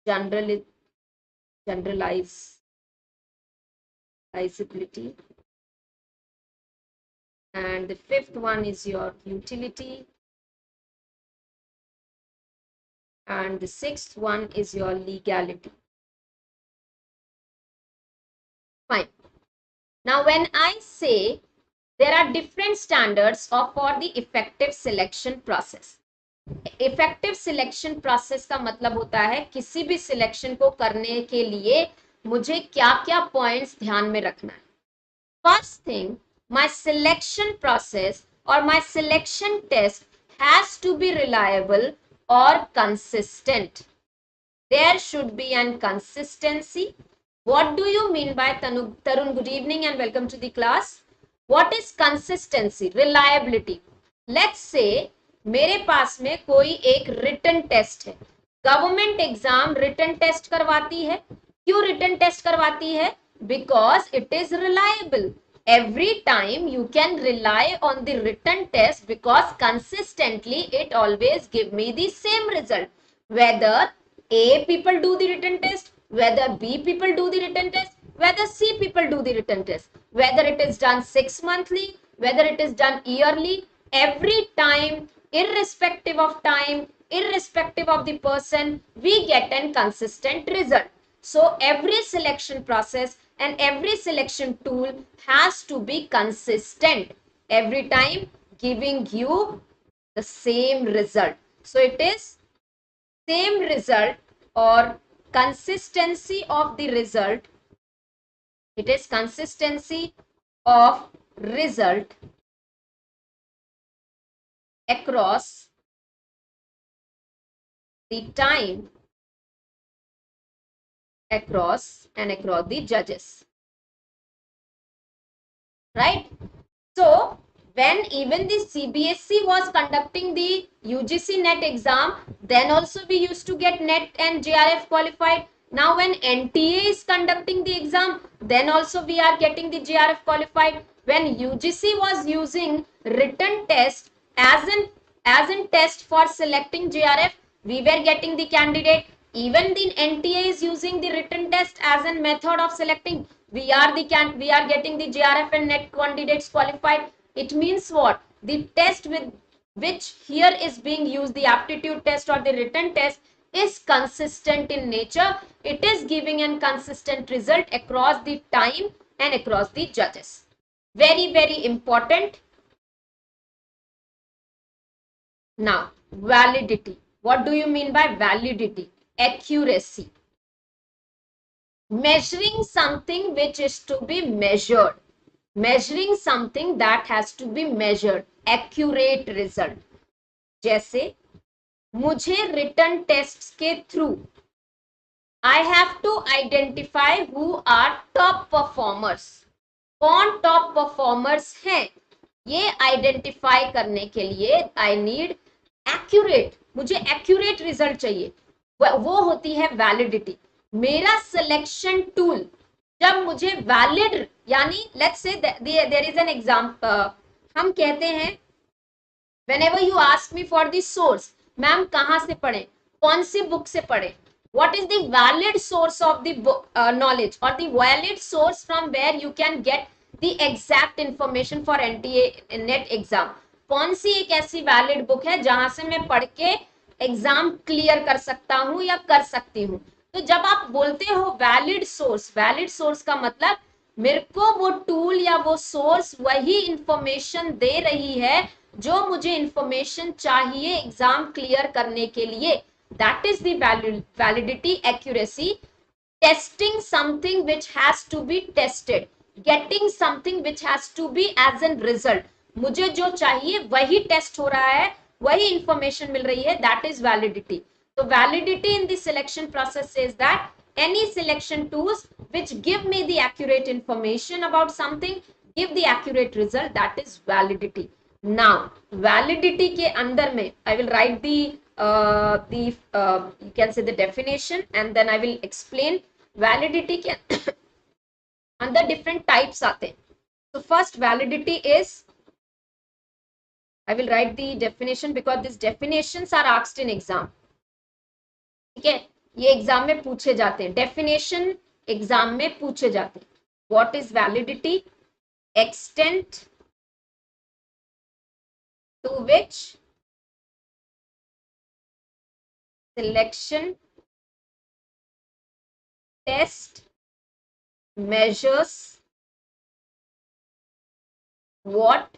generalizability. And the fifth one is your utility. And the sixth one is your legality. Fine. Now, when I say there are different standards for the effective selection process. Effective selection process का मतलब होता है किसी भी selection को करने के लिए मुझे क्या क्या पॉइंट्स ध्यान में रखना है. First thing, my selection process और my selection test has to be reliable और consistent. There should be an consistency. What do you mean by? Tarun, good evening and welcome to the class. What is consistency, reliability. Let's say मेरे पास में कोई एक written test है, government exam written test करवाती है। क्यों written test करवाती है? Because it is reliable. every time you can rely on the written test because consistently it always give me the same result, whether A people do the written test, whether B people do the written test, whether C people do the written test, whether it is done 6 monthly, whether it is done yearly, every time, irrespective of time, irrespective of the person, we get a consistent result. So every selection process and every selection tool has to be consistent, every time giving you the same result. So it is same result or consistency of the result. It is consistency of result across the time, across the judges, right? So when even the CBSE was conducting the UGC NET exam, then also we used to get NET and JRF qualified. Now when NTA is conducting the exam, then also we are getting the JRF qualified. When UGC was using written test as in test for selecting JRF, we were getting the candidate. Even the NTA is using the written test as a method of selecting. We are getting the JRF and NET candidates qualified. It means what? The test with which here is being used, the aptitude test or the written test, is consistent in nature. It is giving a consistent result across the time and across the judges. Very, very important. Now, validity. What do you mean by validity? Accuracy. Measuring something which is to be measured. Measuring something that has to be measured. Accurate result. जैसे मुझे written test के through I have to identify who are top performers. कौन top performers हैं, ये identify करने के लिए I need accurate, मुझे एक्यूरेट रिजल्ट चाहिए, वो होती है वैलिडिटी। मेरा सिलेक्शन टूल जब मुझे वैलिड, यानी let's say there is an example, हम कहते हैं whenever you ask me for the source, ma'am कहाँ से पढ़े, कौन सी बुक से पढ़े, what is the valid source of the book knowledge or the valid source from where you can get the exact information for NTA NET exam, कौन सी एक ऐसी valid book है जहां से मैं पढ़ के एग्जाम क्लियर कर सकता हूं या कर सकती हूं। तो जब आप बोलते हो वैलिड सोर्स का मतलब मेरे को वो टूल या वो सोर्स वही इंफॉर्मेशन दे रही है जो मुझे इंफॉर्मेशन चाहिए एग्जाम क्लियर करने के लिए। That is the validity, accuracy. Testing something which has to be tested, getting something which has to be as an result, मुझे जो चाहिए वही टेस्ट हो रहा है, वही इंफॉर्मेशन मिल रही है, दैट इज वैलिडिटी। तो validity in the selection process says that any selection tools which give me the accurate information about something give the accurate result, that is validity. Now validity के अंदर में I will write the you can say the definition and then I will explain validity के अंदर different types आते हैं। So first validity is, I will write the definition because these definitions are asked in exam. ठीक है, ये exam में पूछे जाते हैं, डेफिनेशन एग्जाम में पूछे जाते हैं। What is validity? Extent to which selection test measures what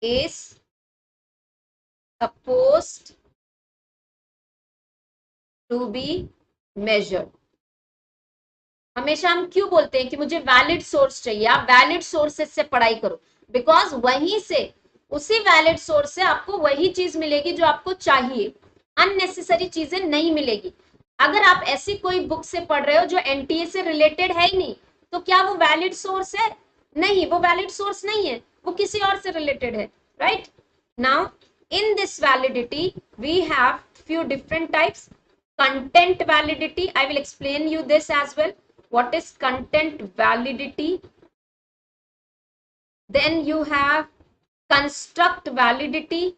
is supposed to be measured। हमेशा हम क्यों बोलते हैं कि मुझे वैलिड सोर्स चाहिए, आप वैलिड सोर्सेस से पढ़ाई करो, बिकॉज वहीं से, उसी वैलिड सोर्स से आपको वही चीज मिलेगी जो आपको चाहिए, अननेसेसरी चीजें नहीं मिलेगी। अगर आप ऐसी कोई बुक से पढ़ रहे हो जो एनटीए से रिलेटेड है ही नहीं, तो क्या वो वैलिड सोर्स है? नहीं, वो वैलिड सोर्स नहीं है, वो किसी और से रिलेटेड है, right. Now in this validity we have few different types. Content validity, I will explain you this as well. What is content validity? Then you have construct validity.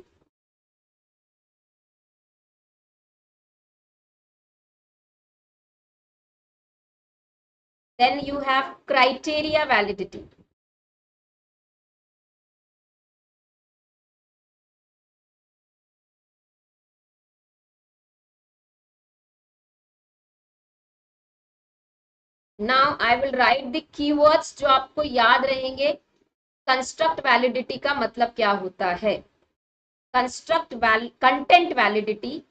Then you have criteria validity. Now I will write the keywords जो आपको याद रहेंगे। Construct validity का मतलब क्या होता है? Content validity,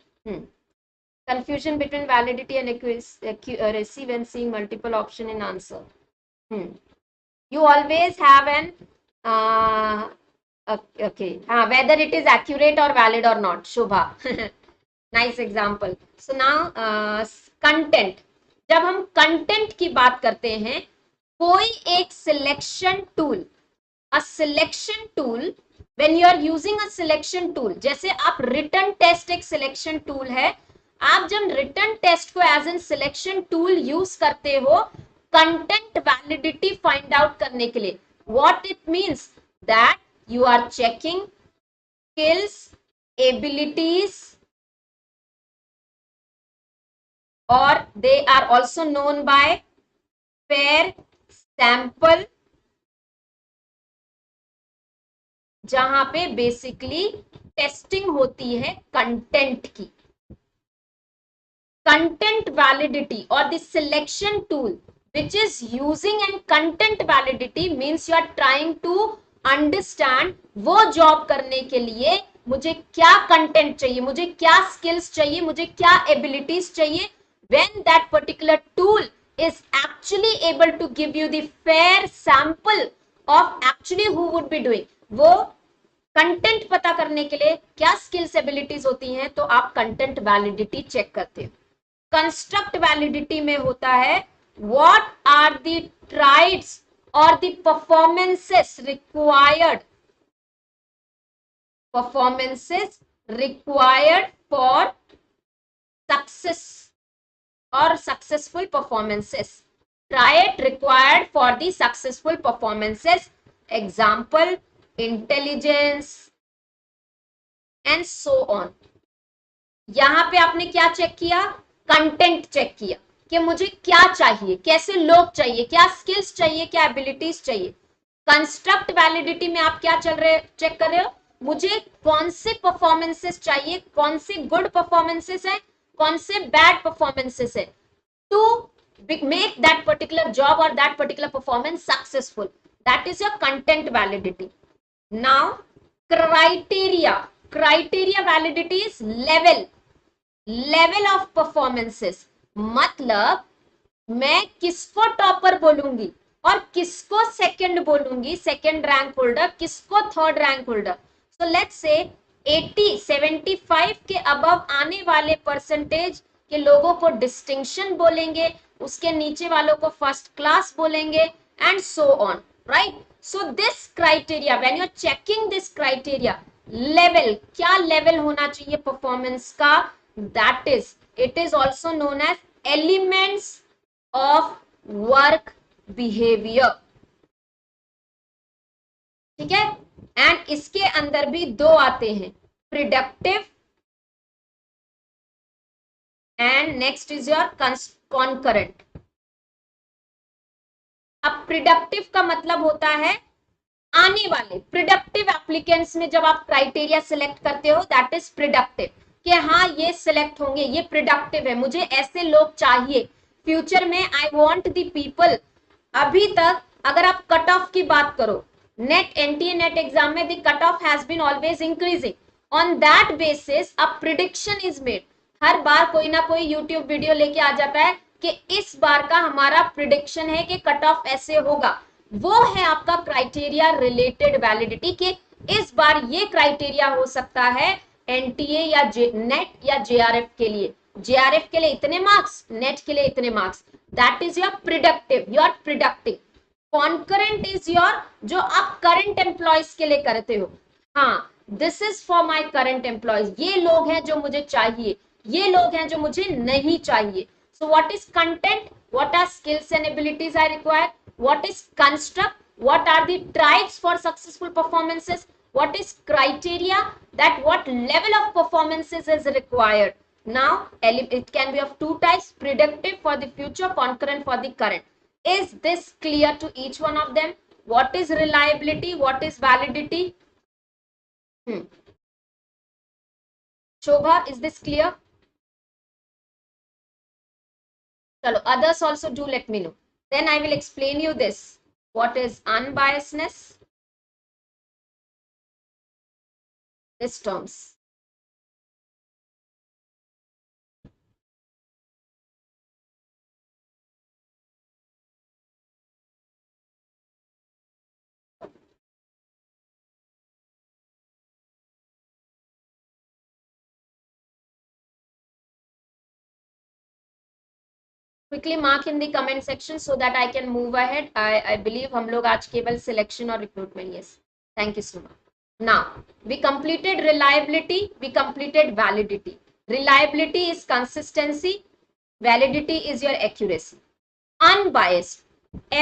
confusion between validity and accuracy when seeing multiple option in answer. You always have an okay, whether it is accurate or valid or not. Shubha. Nice example. So now content, जब हम content की बात करते हैं, कोई एक selection tool, a selection tool, when you are using a selection tool, जैसे आप रिटन टेस्ट एक सिलेक्शन टूल है, आप जब रिटन टेस्ट को as an selection tool use करते हो कंटेंट वैलिडिटी फाइंड आउट करने के लिए, what it means that you are checking skills, abilities, or they are also known by fair sample, जहां पे बेसिकली टेस्टिंग होती है कंटेंट की। कंटेंट वैलिडिटी और the selection tool which is using and content validity means you are trying to understand वो job करने के लिए मुझे क्या कंटेंट चाहिए, मुझे क्या स्किल्स चाहिए, मुझे क्या एबिलिटीज चाहिए, when that particular tool is actually able to give you the fair sample of actually who would be doing, वो कंटेंट पता करने के लिए क्या स्किल्स एबिलिटीज होती हैं, तो आप कंटेंट वैलिडिटी चेक करते हैं। कंस्ट्रक्ट वैलिडिटी में होता है what are the traits or the performances required for success or successful performances, trait required for the successful performances, example intelligence and so on। यहां पे आपने क्या चेक किया? कंटेंट चेक किया कि मुझे क्या चाहिए, कैसे लोग चाहिए, क्या स्किल्स चाहिए, क्या एबिलिटीज चाहिए। कंस्ट्रक्ट वैलिडिटी में आप क्या चेक कर रहे हो? मुझे कौन से परफॉर्मेंसेस चाहिए, कौन से गुड परफॉर्मेंसेस है, कौन से बैड परफॉर्मेंसेस है, to make that particular job और that particular performance successful. That is your content validity. Now criteria validity is level of performances, मतलब मैं किसको टॉपर बोलूंगी और किसको सेकंड बोलूंगी, सेकंड रैंक होल्डर, किसको third rank holder. So let's say 80 75 के अबव आने वाले परसेंटेज के लोगों को डिस्टिंक्शन बोलेंगे, उसके नीचे वालों को फर्स्ट क्लास बोलेंगे and so on, right. So this criteria, when you are checking this criteria, level, क्या लेवल होना चाहिए परफॉर्मेंस का, that is, it is also known as elements of work behavior, ठीक है। एंड इसके अंदर भी दो आते हैं, predictive and next is your concurrent. अब प्रिडक्टिव का मतलब होता है आने वाले, प्रिडक्टिव एप्लीकेंट्स में जब आप क्राइटेरिया सिलेक्ट करते हो, दैट इज प्रिडक्टिव, कि हाँ ये सिलेक्ट होंगे, ये प्रोडक्टिव है, मुझे ऐसे लोग चाहिए फ्यूचर में, आई वांट द पीपल। अभी तक अगर आप कट ऑफ की बात करो, नेट एनटीए नेट एग्जाम में the cut off has been always increasing, on that basis a prediction is made. हर बार कोई ना कोई यूट्यूब वीडियो लेके आ जाता है कि इस बार का हमारा प्रिडिक्शन है कि कट ऑफ ऐसे होगा, वो है आपका क्राइटेरिया रिलेटेड वैलिडिटी, कि इस बार ये क्राइटेरिया हो सकता है एनटीए या नेट या जेआरएफ के लिए, जेआरएफ के लिए इतने मार्क्स, नेट के लिए इतने marks, that is your predictive, you are predictive. Concurrent is your जो आप करंट एम्प्लॉयज के लिए करते हो. हाँ, this is for my current employees, ये लोग हैं जो मुझे चाहिए, ये लोग हैं जो मुझे नहीं चाहिए. So what is content, what are skills and abilities I require, what is construct, what are the tribes for successful performances, what is criteria, that what level of performances is required. Now it can be of two types, predictive for the future, concurrent for the current. Is this clear to each one of them? What is reliability, what is validity? Shobha, is this clear? Chalo, others also do let me know. Then I will explain you this. What is unbiasedness? These terms. Quickly mark in the comment section so that I can move ahead. I believe हम लोग आज केवल selection और recruitment. Yes, thank you so much. Now we completed reliability, we completed validity. Reliability is consistency, validity is your accuracy. Unbiased,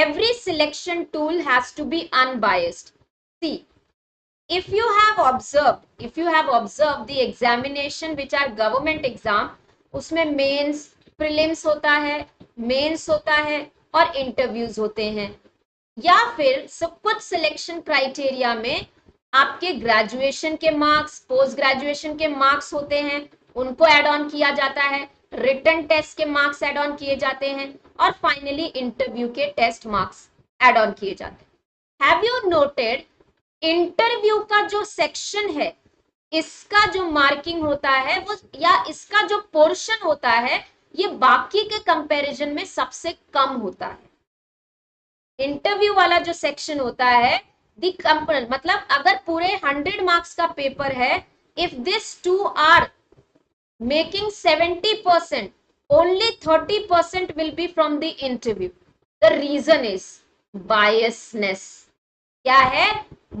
every selection tool has to be unbiased. See, if you have observed the examination which are government exam, उसमें mains, prelims होता है, mains होता है और interviews होते हैं. या फिर सब कुछ सिलेक्शन क्राइटेरिया में आपके ग्रेजुएशन के मार्क्स, पोस्ट ग्रेजुएशन के मार्क्स होते हैं, उनको ऐड ऑन किया जाता है, रिटन टेस्ट के मार्क्स ऐड ऑन किए जाते हैं और फाइनली इंटरव्यू के टेस्ट मार्क्स ऐड ऑन किए जाते हैं. हैव यू नोटेड इंटरव्यू का जो सेक्शन है, इसका जो मार्किंग होता है वो, या इसका जो पोर्शन होता है, ये बाकी के कंपैरिजन में सबसे कम होता है. इंटरव्यू वाला जो सेक्शन होता है, मतलब अगर पूरे 100 मार्क्स का पेपर है, if this two are making 70%, only 30% will be from the interview. The reason is biasness. क्या है?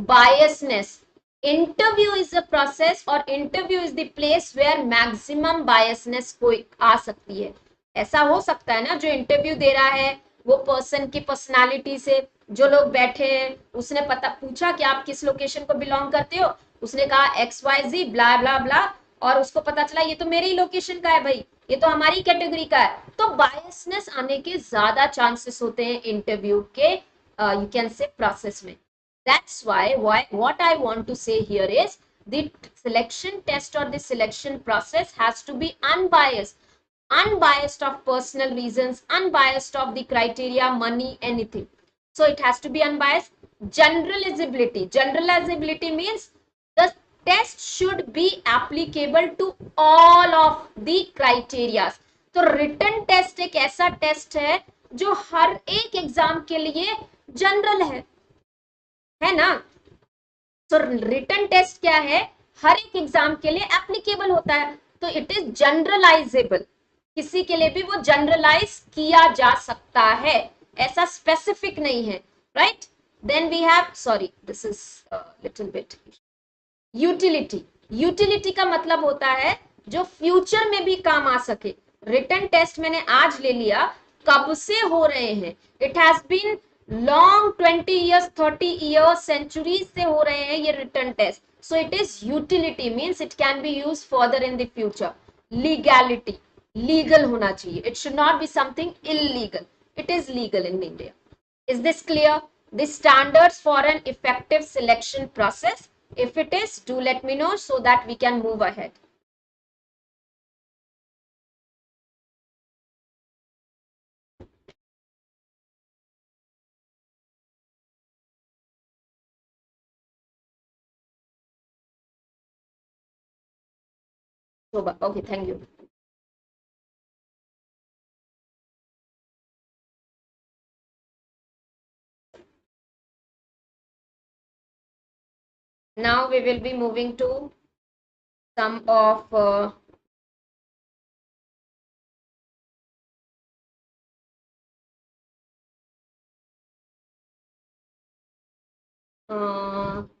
Biasness. Interview is a process और interview is the place where maximum biasness कोई आ सकती है. ऐसा हो सकता है ना, जो इंटरव्यू दे रहा है वो पर्सन की पर्सनालिटी से, जो लोग बैठे हैं उसने पूछा कि आप किस लोकेशन को बिलोंग करते हो, उसने कहा XYZ ब्ला ब्ला ब्ला, और उसको पता चला ये तो मेरे ही लोकेशन का है भाई, ये तो हमारी कैटेगरी का है, तो बायसनेस आने के ज्यादा चांसेस होते हैं इंटरव्यू के यू कैन से प्रोसेस में. That's why what I want to say here is the selection test or the selection process has to be unbiased. Unbiased of personal reasons, unbiased of the criteria, money, anything. So it has to be unbiased. Generalizability. Generalizability means the test should be applicable to all of the criteria. तो written test एक ऐसा test है जो हर एक exam के लिए general है ना. तो रिटन टेस्ट क्या है, हर एक एग्जाम के लिए एप्लीकेबल होता है, तो इट इज जनरलाइजेबल, किसी के लिए भी वो जनरलाइज किया जा सकता है, ऐसा स्पेसिफिक नहीं है. Right, then we have, sorry this is little bit, utility. Utility का मतलब होता है जो फ्यूचर में भी काम आ सके. रिटन टेस्ट मैंने आज ले लिया, कब से हो रहे हैं, it has been long 20 years 30 years centuries से हो रहे हैं ये written test. So it is utility, means it can be use further in the future. Legality, legal होना चाहिए, it should not be something illegal, it is legal in India. Is this clear? The standards for an effective selection process, if it is, do let me know so that we can move ahead. Okay, thank you. Now we will be moving to some of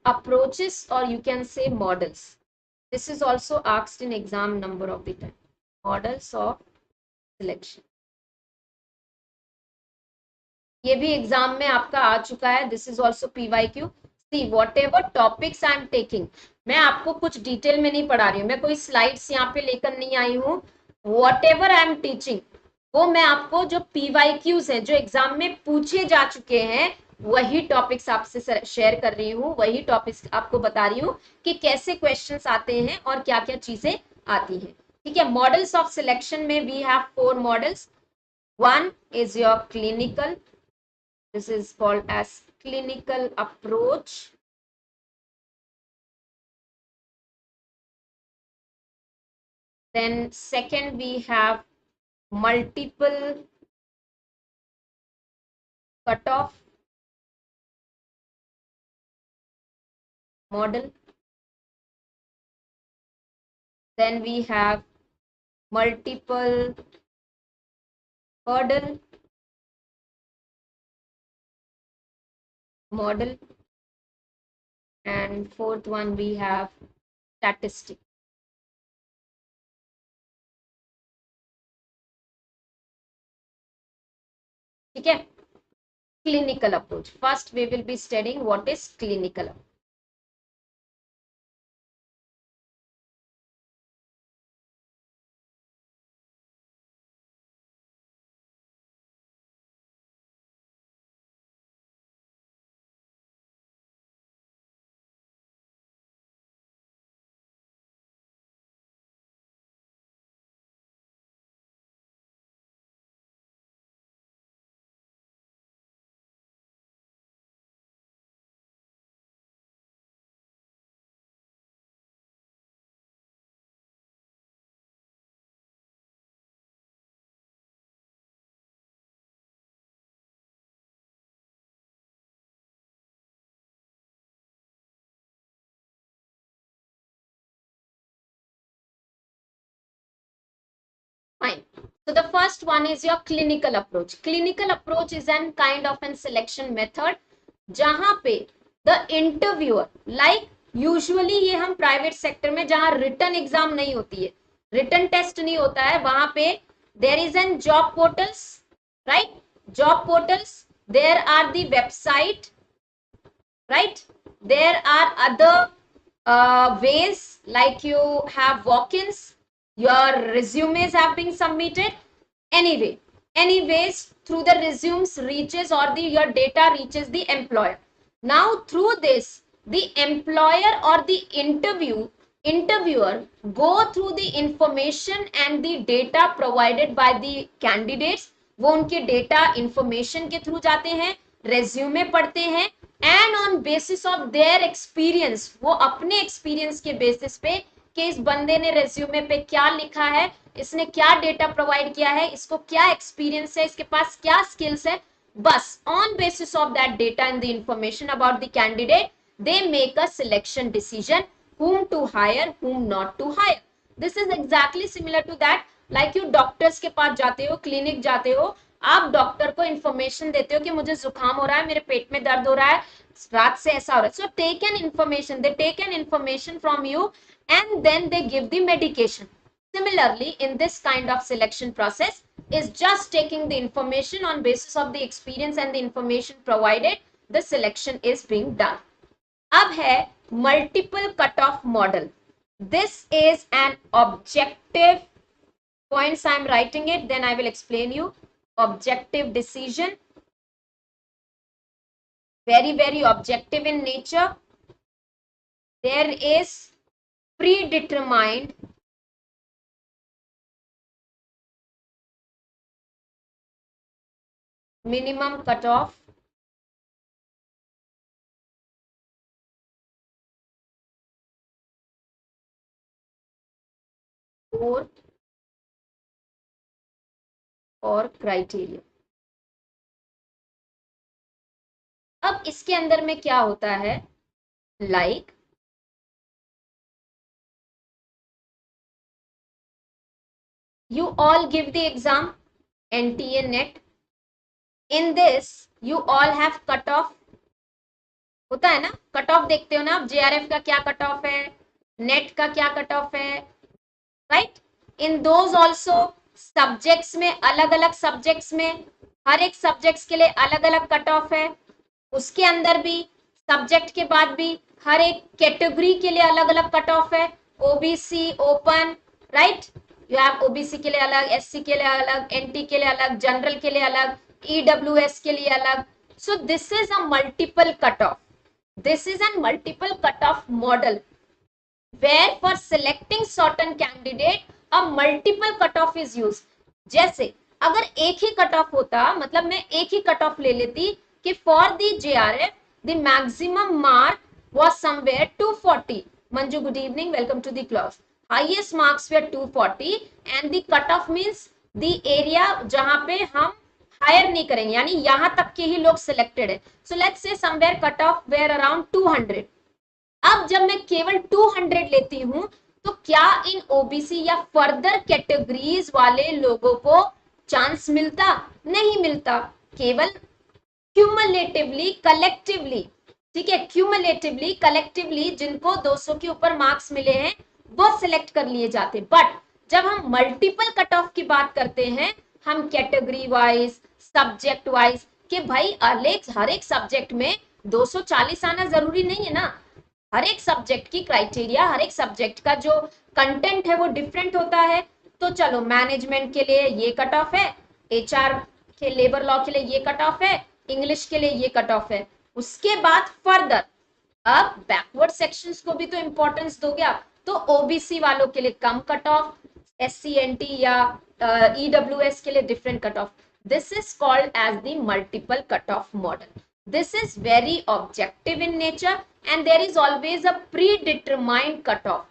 approaches, or you can say models. This is also asked in exam number of the time. Models of selection. ये भी exam में आपका आ चुका है. This is also PYQ. See what ever topics I am taking, मैं आपको कुछ detail में नहीं पढ़ा रही हूँ, मैं कोई स्लाइड्स यहाँ पे लेकर नहीं आई हूँ. What ever I am teaching, वो मैं आपको जो PYQs हैं, जो एग्जाम में पूछे जा चुके हैं, वही टॉपिक्स आपसे शेयर कर रही हूँ, वही टॉपिक्स आपको बता रही हूँ कि कैसे क्वेश्चंस आते हैं और क्या क्या चीजें आती हैं. ठीक है. मॉडल्स ऑफ सिलेक्शन में we have 4 models. One is your clinical. This is called as clinical approach. Then second we have multiple cutoff model. Then we have multiple hurdle model. And fourth one we have statistic. ठीक है. Clinical approach. First we will be studying what is clinical approach. Fine. So the first one is your clinical approach. Clinical approach is an kind of an selection method जहां पे the interviewer, like usually ये हम private sector में जहां return exam नहीं होती है, written test नहीं होता है, वहां पे there is an job portals, right? Job portals, there are the website, right? There are other ways, like you have walk-ins, your resumes have been submitted. Anyways, through the resumes reaches, or your data reaches the employer. Now through this, the employer or the interviewer go through the information and the data provided by the candidates. वो उनके data information के through जाते हैं, resume पढ़ते हैं, and on basis of their experience, वो अपने experience के बेसिस पे कि इस बंदे ने रेज्यूमे पे क्या लिखा है, इसने क्या डेटा प्रोवाइड किया है, इसको क्या एक्सपीरियंस है, इसके पास क्या स्किल्स है, बस on basis of that data and the information about the candidate they make a selection decision whom to hire, whom not to hire. This is exactly similar to that, like you doctors के पास जाते हो, clinic जाते हो, आप doctor को information देते हो कि मुझे जुकाम हो रहा है, मेरे पेट में दर्द हो रहा है, रात से ऐसा हो रहा है. So take an information, they take an information from you and then they give the medication. Similarly, in this kind of selection process is just taking the information on basis of the experience and the information provided, the selection is being done. अब है multiple cutoff model. This is an objective points. I am writing it, then I will explain you. Objective decision, very objective in nature. There is predetermined minimum cutoff score और criteria. अब इसके अंदर में क्या होता है, like you all give the exam NTA NET. In this you all have cut off होता है ना, कट ऑफ देखते हो ना आप, जेआरएफ का क्या कट ऑफ है, नेट का क्या कट ऑफ है, right. In those also subjects में, अलग अलग सब्जेक्ट्स में, हर एक सब्जेक्ट्स के लिए अलग अलग कट ऑफ है। उसके अंदर भी, सब्जेक्ट के बाद भी, हर एक कैटेगरी के लिए अलग अलग कट ऑफ है। OBC open, right, you have OBC के लिए अलग, एससी के लिए अलग, एनटी के लिए अलग, जनरल के लिए अलग, ईडब्ल्यूएस के लिए अलग। So this is a multiple cut of, this is a multiple cutoff model where for selecting certain candidate a multiple cutoff is used। जैसे अगर एक ही कट ऑफ होता, मतलब मैं एक ही कट ऑफ ले लेती कि for the JRF the maximum mark was somewhere 240। Manju, good evening, welcome to the class। highest marks were 240 and the cutoff means the area जहां पे हम हायर नहीं करेंगे, यानी यहां तक के ही लोग सिलेक्टेड है। So let's say somewhere cut off where around 200। अब जब मैं केवल 200 लेती हूं तो क्या इन ओबीसी या फर्दर कैटेगरीज वाले लोगों को चांस मिलता? नहीं मिलता। केवल क्यूमुलेटिवली, कलेक्टिवली, ठीक है, क्यूमुलेटिवली कलेक्टिवली जिनको 200 के ऊपर मार्क्स मिले हैं वो सिलेक्ट कर लिए जाते। बट जब हम मल्टीपल कट ऑफ की बात करते हैं, हम कैटेगरी वाइज, सब्जेक्ट वाइज, कि भाई हर एक सब्जेक्ट में 240 आना जरूरी नहीं है ना। हर एक सब्जेक्ट की क्राइटेरिया, हर एक सब्जेक्ट का जो कंटेंट है वो डिफरेंट होता है। तो चलो मैनेजमेंट के लिए ये कट ऑफ है, एचआर के, लेबर लॉ के लिए ये कट ऑफ है, इंग्लिश के लिए ये कट ऑफ है। उसके बाद फर्दर अब बैकवर्ड सेक्शंस को भी तो इंपॉर्टेंस दोगे आप, तो ओबीसी वालों के लिए कम कट ऑफ, एससी एनटी या ईडब्ल्यूएस के लिए different cut off. This is called as the multiple cut off model. This is very objective in nature and there is always a predetermined cutoff.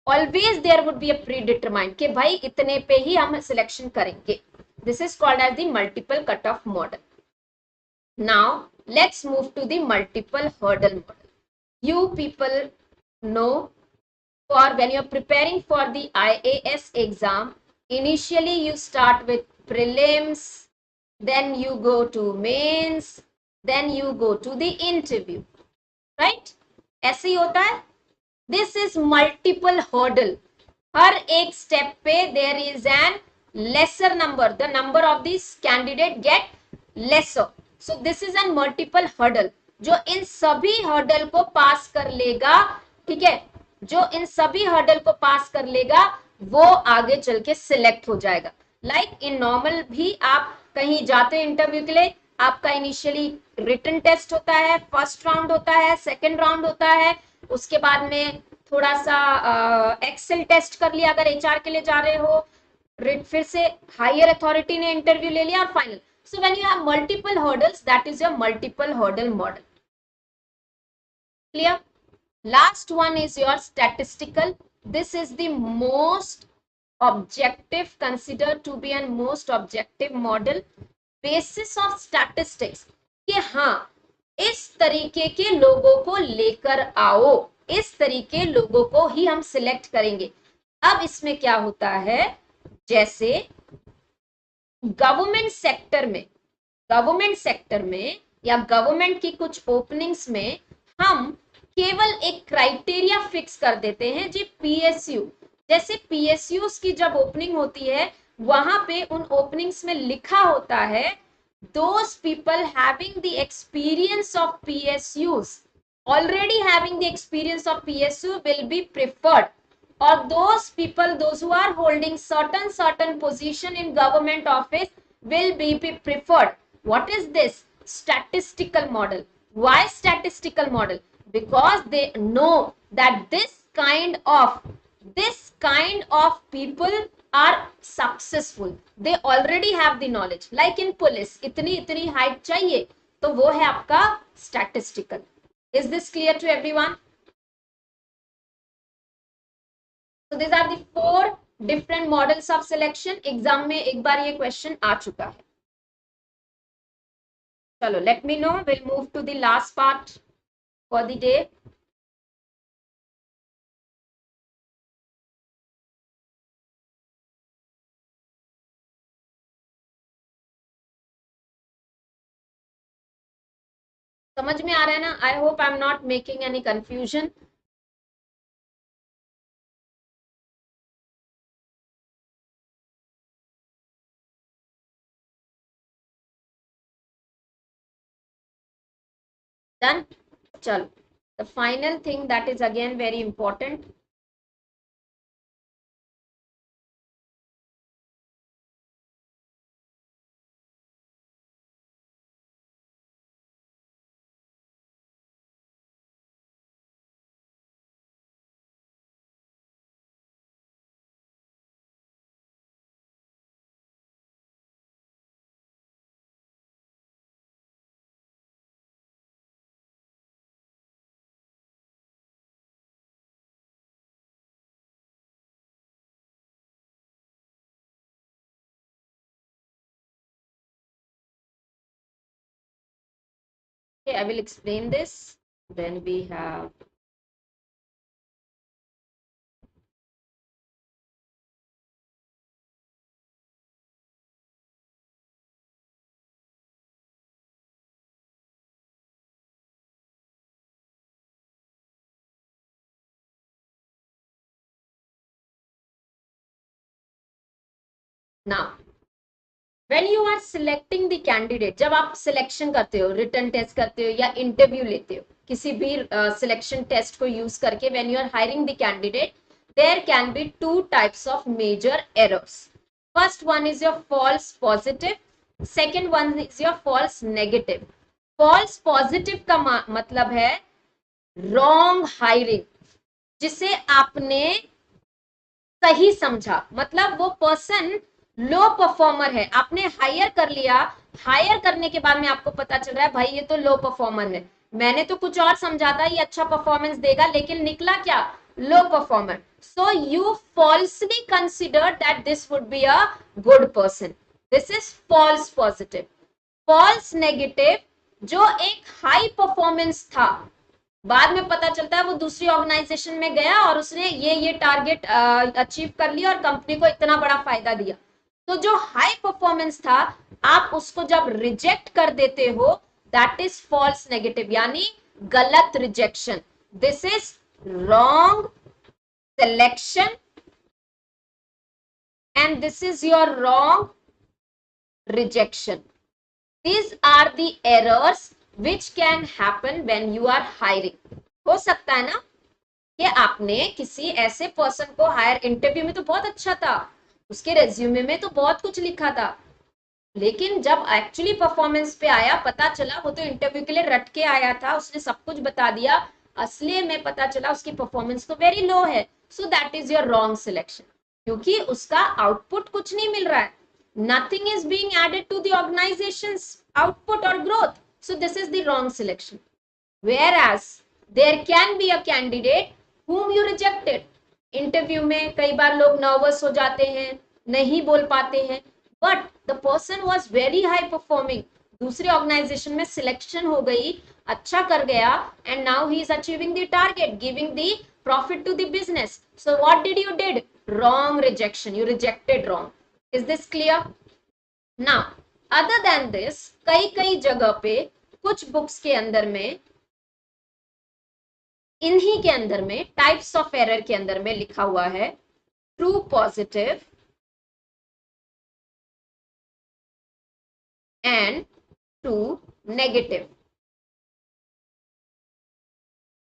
Always there would be a predetermined कि भाई इतने पे ही हम selection करेंगे। This is called as the multiple cutoff model. Now let's move to the multiple hurdle model. You people know, for when you are preparing for the IAS exam, initially you start with prelims, then you go to mains, then you go to the interview, right? ऐसे ही होता है। This is multiple hurdle। हर एक step पे there is an lesser number, the number of these candidate get lesser। So this is an multiple hurdle जो इन सभी hurdle को पास कर लेगा, ठीक है, जो इन सभी हर्डल को पास कर लेगा वो आगे चल के सिलेक्ट हो जाएगा। लाइक इन नॉर्मल भी आप कहीं जाते हो इंटरव्यू के लिए, आपका इनिशियली रिटन टेस्ट होता है, फर्स्ट राउंड होता है, सेकंड राउंड होता है, उसके बाद में थोड़ा सा एक्सेल टेस्ट कर लिया अगर एचआर के लिए जा रहे हो, फिर से हायर अथॉरिटी ने इंटरव्यू ले लिया और final. So when you have multiple hurdles, that is your multiple hurdle model. Clear? Last one is your statistical। This is the most objective, considered to be a most objective model। basis of statistics कि हाँ इस तरीके के लोगों को लेकर आओ, इस तरीके लोगों को ही हम सिलेक्ट करेंगे। अब इसमें क्या होता है, जैसे गवर्नमेंट सेक्टर में या गवर्नमेंट की कुछ ओपनिंग्स में हम केवल एक क्राइटेरिया फिक्स कर देते हैं जी, पीएसयू। जैसे पीएसयूज की जब ओपनिंग होती है वहां पे उन ओपनिंग्स में लिखा होता है those people having the experience of PSUs, already having the experience of PSU will be preferred, or those people, those who are holding certain position in government office will be preferred। What is this? Statistical model। Why statistical model? Because they know that this kind of people are successful, they already have the knowledge। like in police इतनी इतनी height चाहिए, तो वो है आपका statistical। is this clear to everyone? So these are the 4 different models of selection। Exam में एक बार ये क्वेश्चन आ चुका है। चलो let me know, we'll move to the last part for the day। समझ में आ रहा है ना? I hope I am not making any confusion. Done? Chalo. The final thing that is again very important. Okay, I will explain this. Then we have now. When you are selecting the candidate, जब आप selection करते हो, written test करते हो या interview लेते हो, किसी भी सिलेक्शन टेस्ट को यूज करके, when you are hiring the candidate, there can be two types of major errors. First one is your false positive, second one is your false negative. False positive का मतलब है wrong hiring, जिसे आपने सही समझा, मतलब वो पर्सन लो performer है, आपने हायर कर लिया, हायर करने के बाद में आपको पता चल रहा है भाई ये तो लो परफॉर्मर है, मैंने तो कुछ और समझा था ये अच्छा परफॉर्मेंस देगा, लेकिन निकला क्या, low performer. So you falsely consider that this would be a good person. This is false positive. False negative, जो एक हाई परफॉर्मेंस था, बाद में पता चलता है वो दूसरी ऑर्गेनाइजेशन में गया और उसने ये टारगेट अचीव कर लिया और कंपनी को इतना बड़ा फायदा दिया. तो जो हाई परफॉर्मेंस था, आप उसको जब रिजेक्ट कर देते हो, दैट इज फॉल्स नेगेटिव, यानी गलत rejection. This is wrong selection and this is your wrong rejection. These are the errors which can happen when you are hiring. हो सकता है ना कि आपने किसी ऐसे पर्सन को हायर, इंटरव्यू में तो बहुत अच्छा था, उसके रेज्यूमे में तो बहुत कुछ लिखा था, लेकिन जब एक्चुअली परफॉर्मेंस पे आया पता चला वो तो इंटरव्यू के लिए रट के आया था, उसने सब कुछ बता दिया, असली में पता चला उसकी परफॉर्मेंस तो वेरी लो है. So that is your wrong selection, क्योंकि उसका आउटपुट कुछ नहीं मिल रहा है. Nothing is being added to the organization's output or growth. So this is the wrong selection. Whereas there can be a candidate whom you rejected. Interview में कई बार लोग nervous हो जाते हैं, नहीं बोल पाते हैं, but the person was very high performing, दूसरे ऑर्गेनाइजेशन में सिलेक्शन हो गई, अच्छा कर गया, and now he is achieving the target, giving the profit to the business. So what did you did? Wrong rejection, you rejected wrong. Is this clear? Now, other than this, कई जगह पे कुछ books के अंदर में, इन्हीं के अंदर में टाइप्स ऑफ एरर के अंदर में लिखा हुआ है true positive and true negative.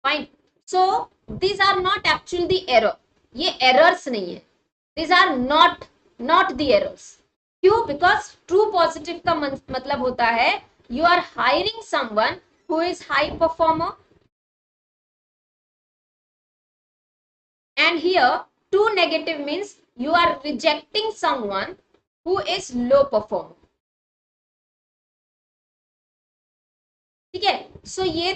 Fine. So these are not actually the error, ये एरर्स नहीं है, these are not the errors. क्यों? because true positive का मतलब होता है you are hiring someone who is high performer, and here true negative means you are rejecting someone who is low performer. ठीक है. सो ये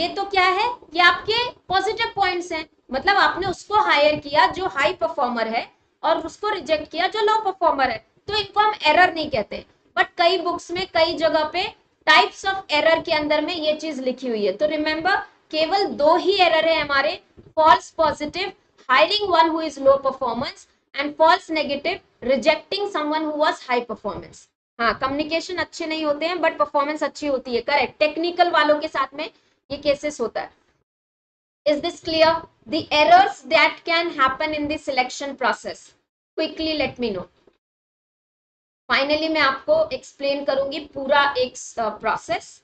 तो क्या है, ये आपके पॉजिटिव पॉइंट्स हैं, मतलब आपने उसको हायर किया जो हाई परफॉर्मर है और उसको रिजेक्ट किया जो लो परफॉर्मर है, तो इनको हम एरर नहीं कहते. बट कई बुक्स में कई जगह पे टाइप्स ऑफ एरर के अंदर में ये चीज लिखी हुई है. तो रिमेंबर, केवल दो ही एरर है हमारे, false positive, hiring one who is low performance, and false negative, rejecting someone who was high performance. हाँ, कम्युनिकेशन अच्छे नहीं होते हैं बट परफॉर्मेंस अच्छी होती है, करेक्ट। टेक्निकल वालों के साथ में ये केसेस होता है। Is this clear? The errors that can happen in the selection process, quickly let me know. Finally मैं आपको एक्सप्लेन करूंगी पूरा एक प्रोसेस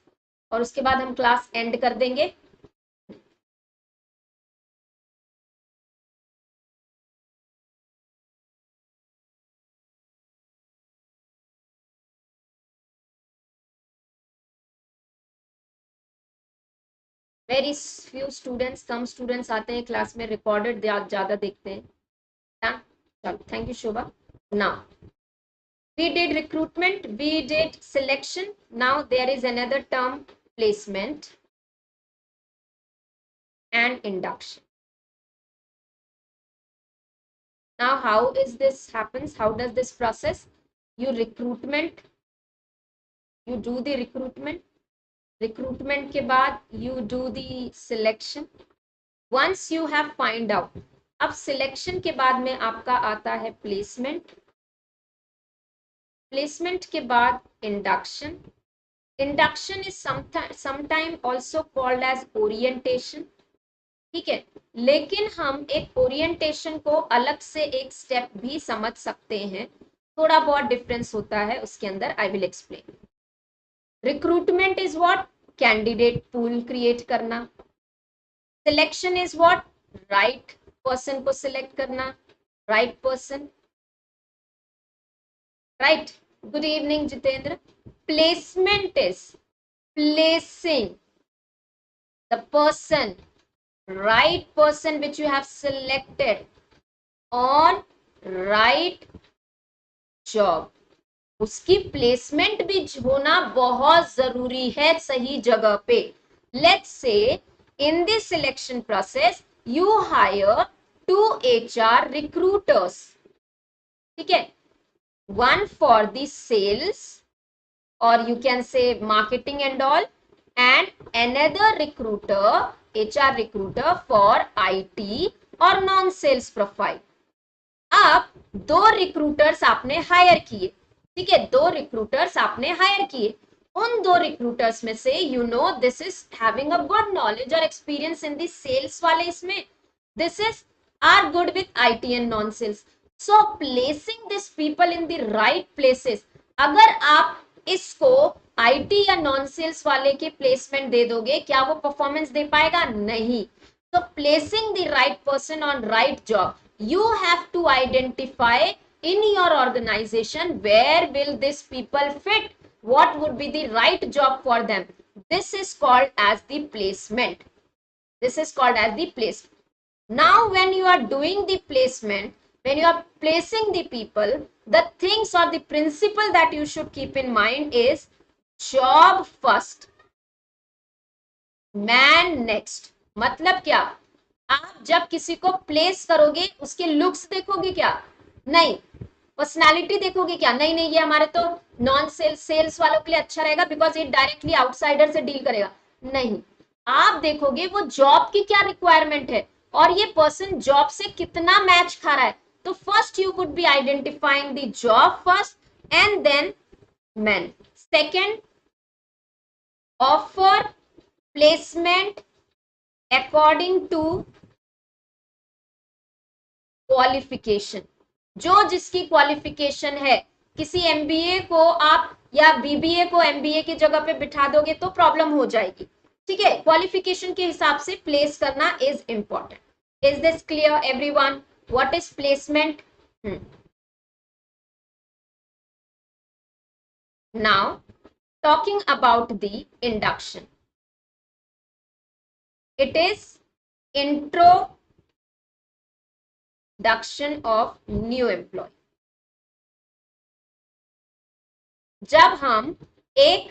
और उसके बाद हम क्लास एंड कर देंगे। वेरी फ्यू स्टूडेंट्स, कम स्टूडेंट्स आते हैं क्लास में, रिकॉर्डेड ज्यादा देखते हैं। हाँ, चलो, thank you Shobha. Now we did recruitment, we did selection. Now there is another term, placement and induction. Now how is this happens? How does this process? You recruitment, you do the recruitment. Recruitment के बाद you do the selection. Once you have find out, अब selection के बाद में आपका आता है placement. Placement के बाद induction. Induction is sometime also called as orientation. ठीक है, लेकिन हम एक ओरिएंटेशन को अलग से एक स्टेप भी समझ सकते हैं, थोड़ा बहुत डिफरेंस होता है उसके अंदर, I will explain. Recruitment is what? Candidate pool create करना। Selection is what? Right person को सिलेक्ट करना, right person, right. Good evening Jitendra. Placement is placing the person, right person which you have selected on right job. उसकी placement भी होना बहुत जरूरी है सही जगह पे। Let's say in this selection process you hire 2 HR recruiters, ठीक है, one for the sales or you can say marketing and all, and another recruiter, HR recruiter for IT और नॉन सेल्स प्रोफाइल। अब 2 recruiters आपने higher किए, ठीक है, 2 recruiters आपने higher किए। उन 2 रिक्रूटर्स में से you know this is having a good knowledge और एक्सपीरियंस इन दी सेल्स वाले, इसमें this is are good with IT and non sales. So placing this people in the right places. अगर आप इसको IT या non sales वाले के placement दे दोगे, क्या वो परफॉर्मेंस दे पाएगा? नहीं। So placing the right person on right job, you have to identify in your organization where will these people fit, what would be the right job for them. This is called as the placement. This is called as the placement. Now when you are doing the placement, when you are placing the people, the things or the principle that you should keep in mind is job first, man next. मतलब क्या? आप जब किसी को place करोगे उसके looks देखोगे क्या? नहीं। पर्सनालिटी देखोगे क्या? नहीं नहीं, ये हमारे तो नॉन सेल्स सेल्स वालों के लिए अच्छा रहेगा बिकॉज ये डायरेक्टली आउटसाइडर से डील करेगा। नहीं, आप देखोगे वो जॉब की क्या रिक्वायरमेंट है और ये पर्सन जॉब से कितना मैच खा रहा है। तो first you could be identifying the job first and then man second. Offer placement according to qualification. जो जिसकी क्वालिफिकेशन है, किसी MBA को आप या BBA को MBA की जगह पे बिठा दोगे तो प्रॉब्लम हो जाएगी, ठीक है। क्वालिफिकेशन के हिसाब से प्लेस करना is important. Is this clear everyone? What is placement? Now talking about the induction, it is introduction of new employee. जब हम एक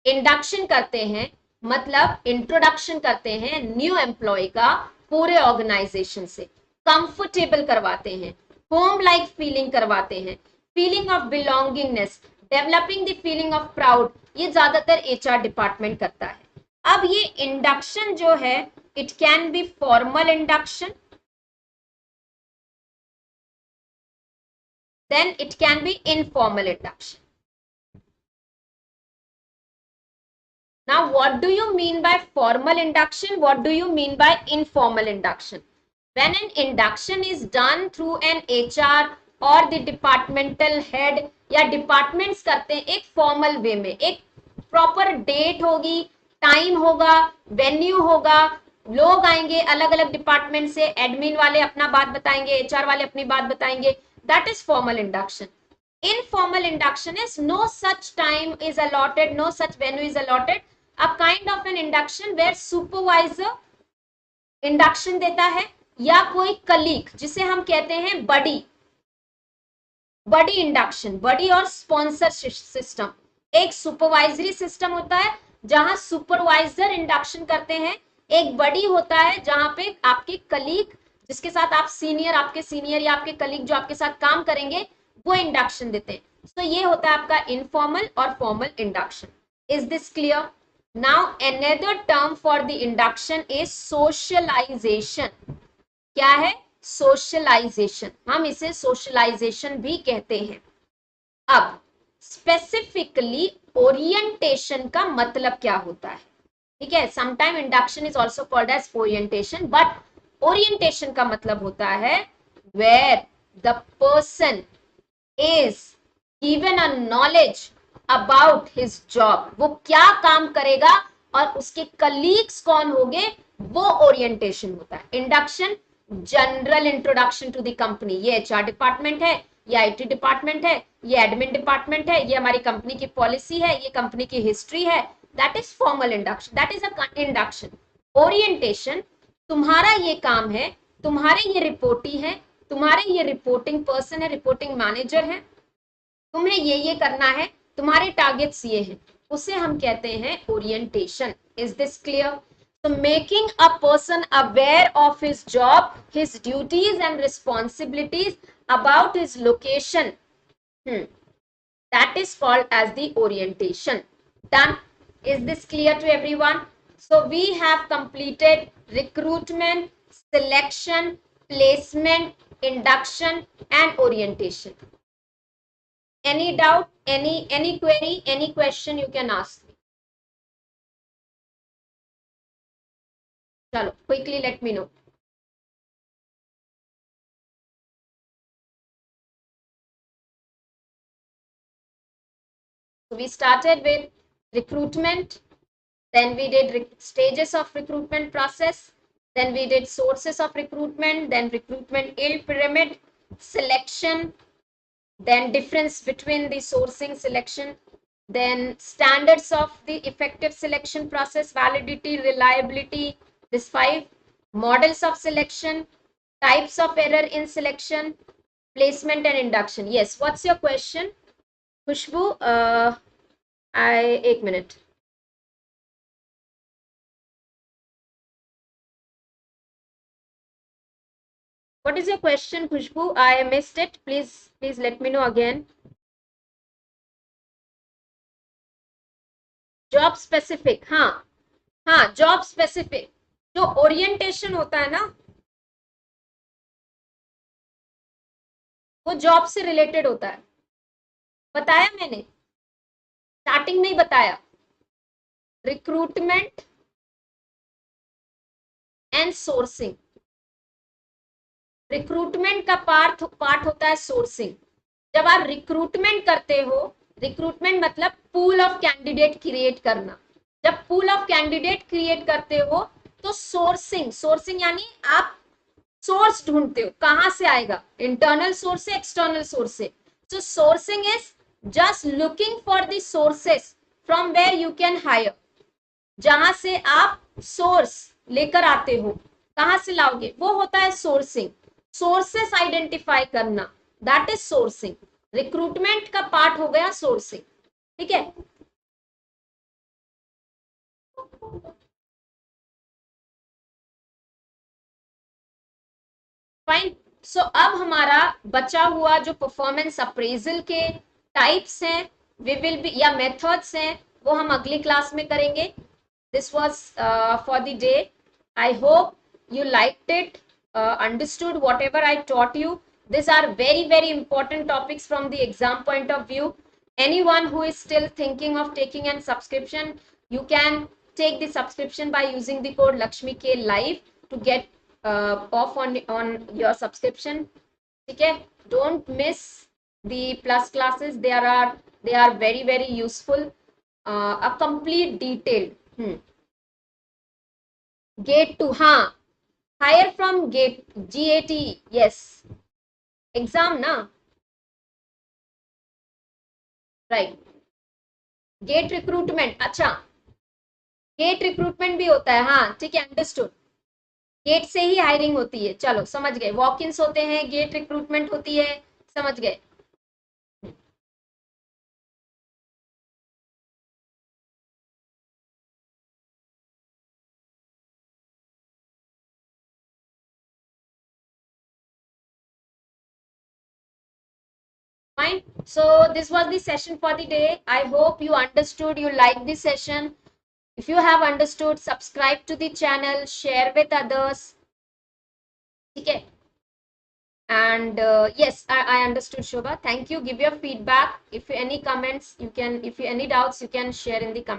इंडक्शन करते हैं, मतलब इंट्रोडक्शन करते हैं न्यू एम्प्लॉय का पूरे ऑर्गेनाइजेशन से, कंफर्टेबल करवाते हैं, होम लाइक फीलिंग करवाते हैं, feeling of belongingness, developing the feeling of proud, ये ज्यादातर HR डिपार्टमेंट करता है। अब ये इंडक्शन जो है, it can B formal induction, then it can be informal induction. Now, what do you mean by formal induction? What do you mean by informal induction? When an induction is done through an HR or the departmental head या departments करते हैं एक formal way में, एक proper date होगी, time होगा, venue होगा, लोग आएंगे अलग अलग डिपार्टमेंट से, एडमिन वाले अपना बात बताएंगे, एचआर वाले अपनी बात बताएंगे, that is formal induction. Informal induction is no such time is allotted, no such venue is allotted. A kind of an induction where supervisor induction देता है या कोई कलीग जिसे हम कहते हैं बडी इंडक्शन, बडी और स्पॉन्सर सिस्टम. एक सुपरवाइजरी सिस्टम होता है जहां सुपरवाइजर इंडक्शन करते हैं, एक बडी होता है जहां पे आपके कलीग जिसके साथ आप सीनियर, आपके सीनियर या आपके कलीग जो आपके साथ काम करेंगे वो इंडक्शन देते हैं. तो ये होता है आपका इनफॉर्मल और formal induction. Is this clear? Now another term for the induction is socialisation. क्या है? सोशलाइजेशन. हम इसे सोशलाइजेशन भी कहते हैं. अब स्पेसिफिकली ओरिएंटेशन का मतलब क्या होता है? ठीक है, sometime induction is also called as orientation, but orientation का मतलब होता है where the person is given a knowledge about his job. वो क्या काम करेगा और उसके कलीग्स कौन होंगे, वो ओरिएंटेशन होता है. Induction general introduction to the company. ये एचआर डिपार्टमेंट है, ये आईटी डिपार्टमेंट है, ये एडमिन डिपार्टमेंट है, ये हमारी कंपनी की पॉलिसी है, ये कंपनी की हिस्ट्री है. That is formal induction, that is a induction. Orientation तुम्हारा ये काम है, तुम्हारे ये रिपोर्टी है, तुम्हारे ये रिपोर्टिंग पर्सन है, रिपोर्टिंग मैनेजर है, तुम्हें ये करना है, तुम्हारे टारगेट्स ये हैं, उसे हम कहते हैं orientation. Is this clear? So making a person aware of his job, his duties and responsibilities about his location, that is called as the orientation. Done? Is this clear to everyone? So we have completed recruitment, selection, placement, induction and orientation. Any doubt, any query, any question you can ask me. Chalo, quickly let me know. So we started with recruitment, then we did stages of recruitment process, then we did sources of recruitment, then recruitment yield pyramid, selection, then difference between the sourcing, selection, then standards of the effective selection process, validity, reliability, this 5, models of selection, types of error in selection, placement and induction. Yes, what's your question, Khushbu? एक minute. What is your question, Khushbu? I missed it. Please let me know again. Job specific. हाँ job specific जो orientation होता है ना, वो job से related होता है. बताया मैंने, स्टार्टिंग में ही बताया. Recruitment and sourcing. रिक्रूटमेंट का पार्ट होता है सोर्सिंग. जब आप रिक्रूटमेंट करते हो, रिक्रूटमेंट मतलब पूल ऑफ कैंडिडेट क्रिएट करना. जब पूल ऑफ कैंडिडेट क्रिएट करते हो तो सोर्सिंग यानी आप सोर्स ढूंढते हो, कहां से आएगा, इंटरनल सोर्स से, एक्सटर्नल सोर्स से. So sourcing is just looking for the sources from where you can hire. जहां से आप सोर्स लेकर आते हो, कहां से लाओगे, वो होता है सोर्सिंग. सोर्सेस आइडेंटिफाई करना, दैट इज सोर्सिंग. रिक्रूटमेंट का पार्ट हो गया सोर्सिंग. ठीक है, फाइन. सो अब हमारा बचा हुआ जो परफॉर्मेंस अप्रेजल के टाइप्स हैं, वी विल बी या मेथड्स हैं, वो हम अगली क्लास में करेंगे. This was for the day. I hope you liked it, understood whatever I taught you. These are very important topics from the exam point of view. Anyone who is still thinking of taking a subscription, you can take the subscription by using the code Lakshmi K Live to get off on your subscription. Okay, don't miss the plus classes. They are very very useful. A complete detailed gate to hire from GAT. Yes, exam na, right. GATE recruitment, अच्छा GATE recruitment भी होता है, हाँ ठीक है, understood. Gate से ही hiring होती है, चलो समझ गए। वॉक इन्स होते हैं, गेट रिक्रूटमेंट होती है, समझ गए। Fine. So this was the session for the day. I hope you understood, you liked the session. If you have understood, subscribe to the channel, share with others. Okay. And yes, I understood, Shobha. Thank you. Give your feedback. If any comments, you can, if you any doubts, you can share in the comments.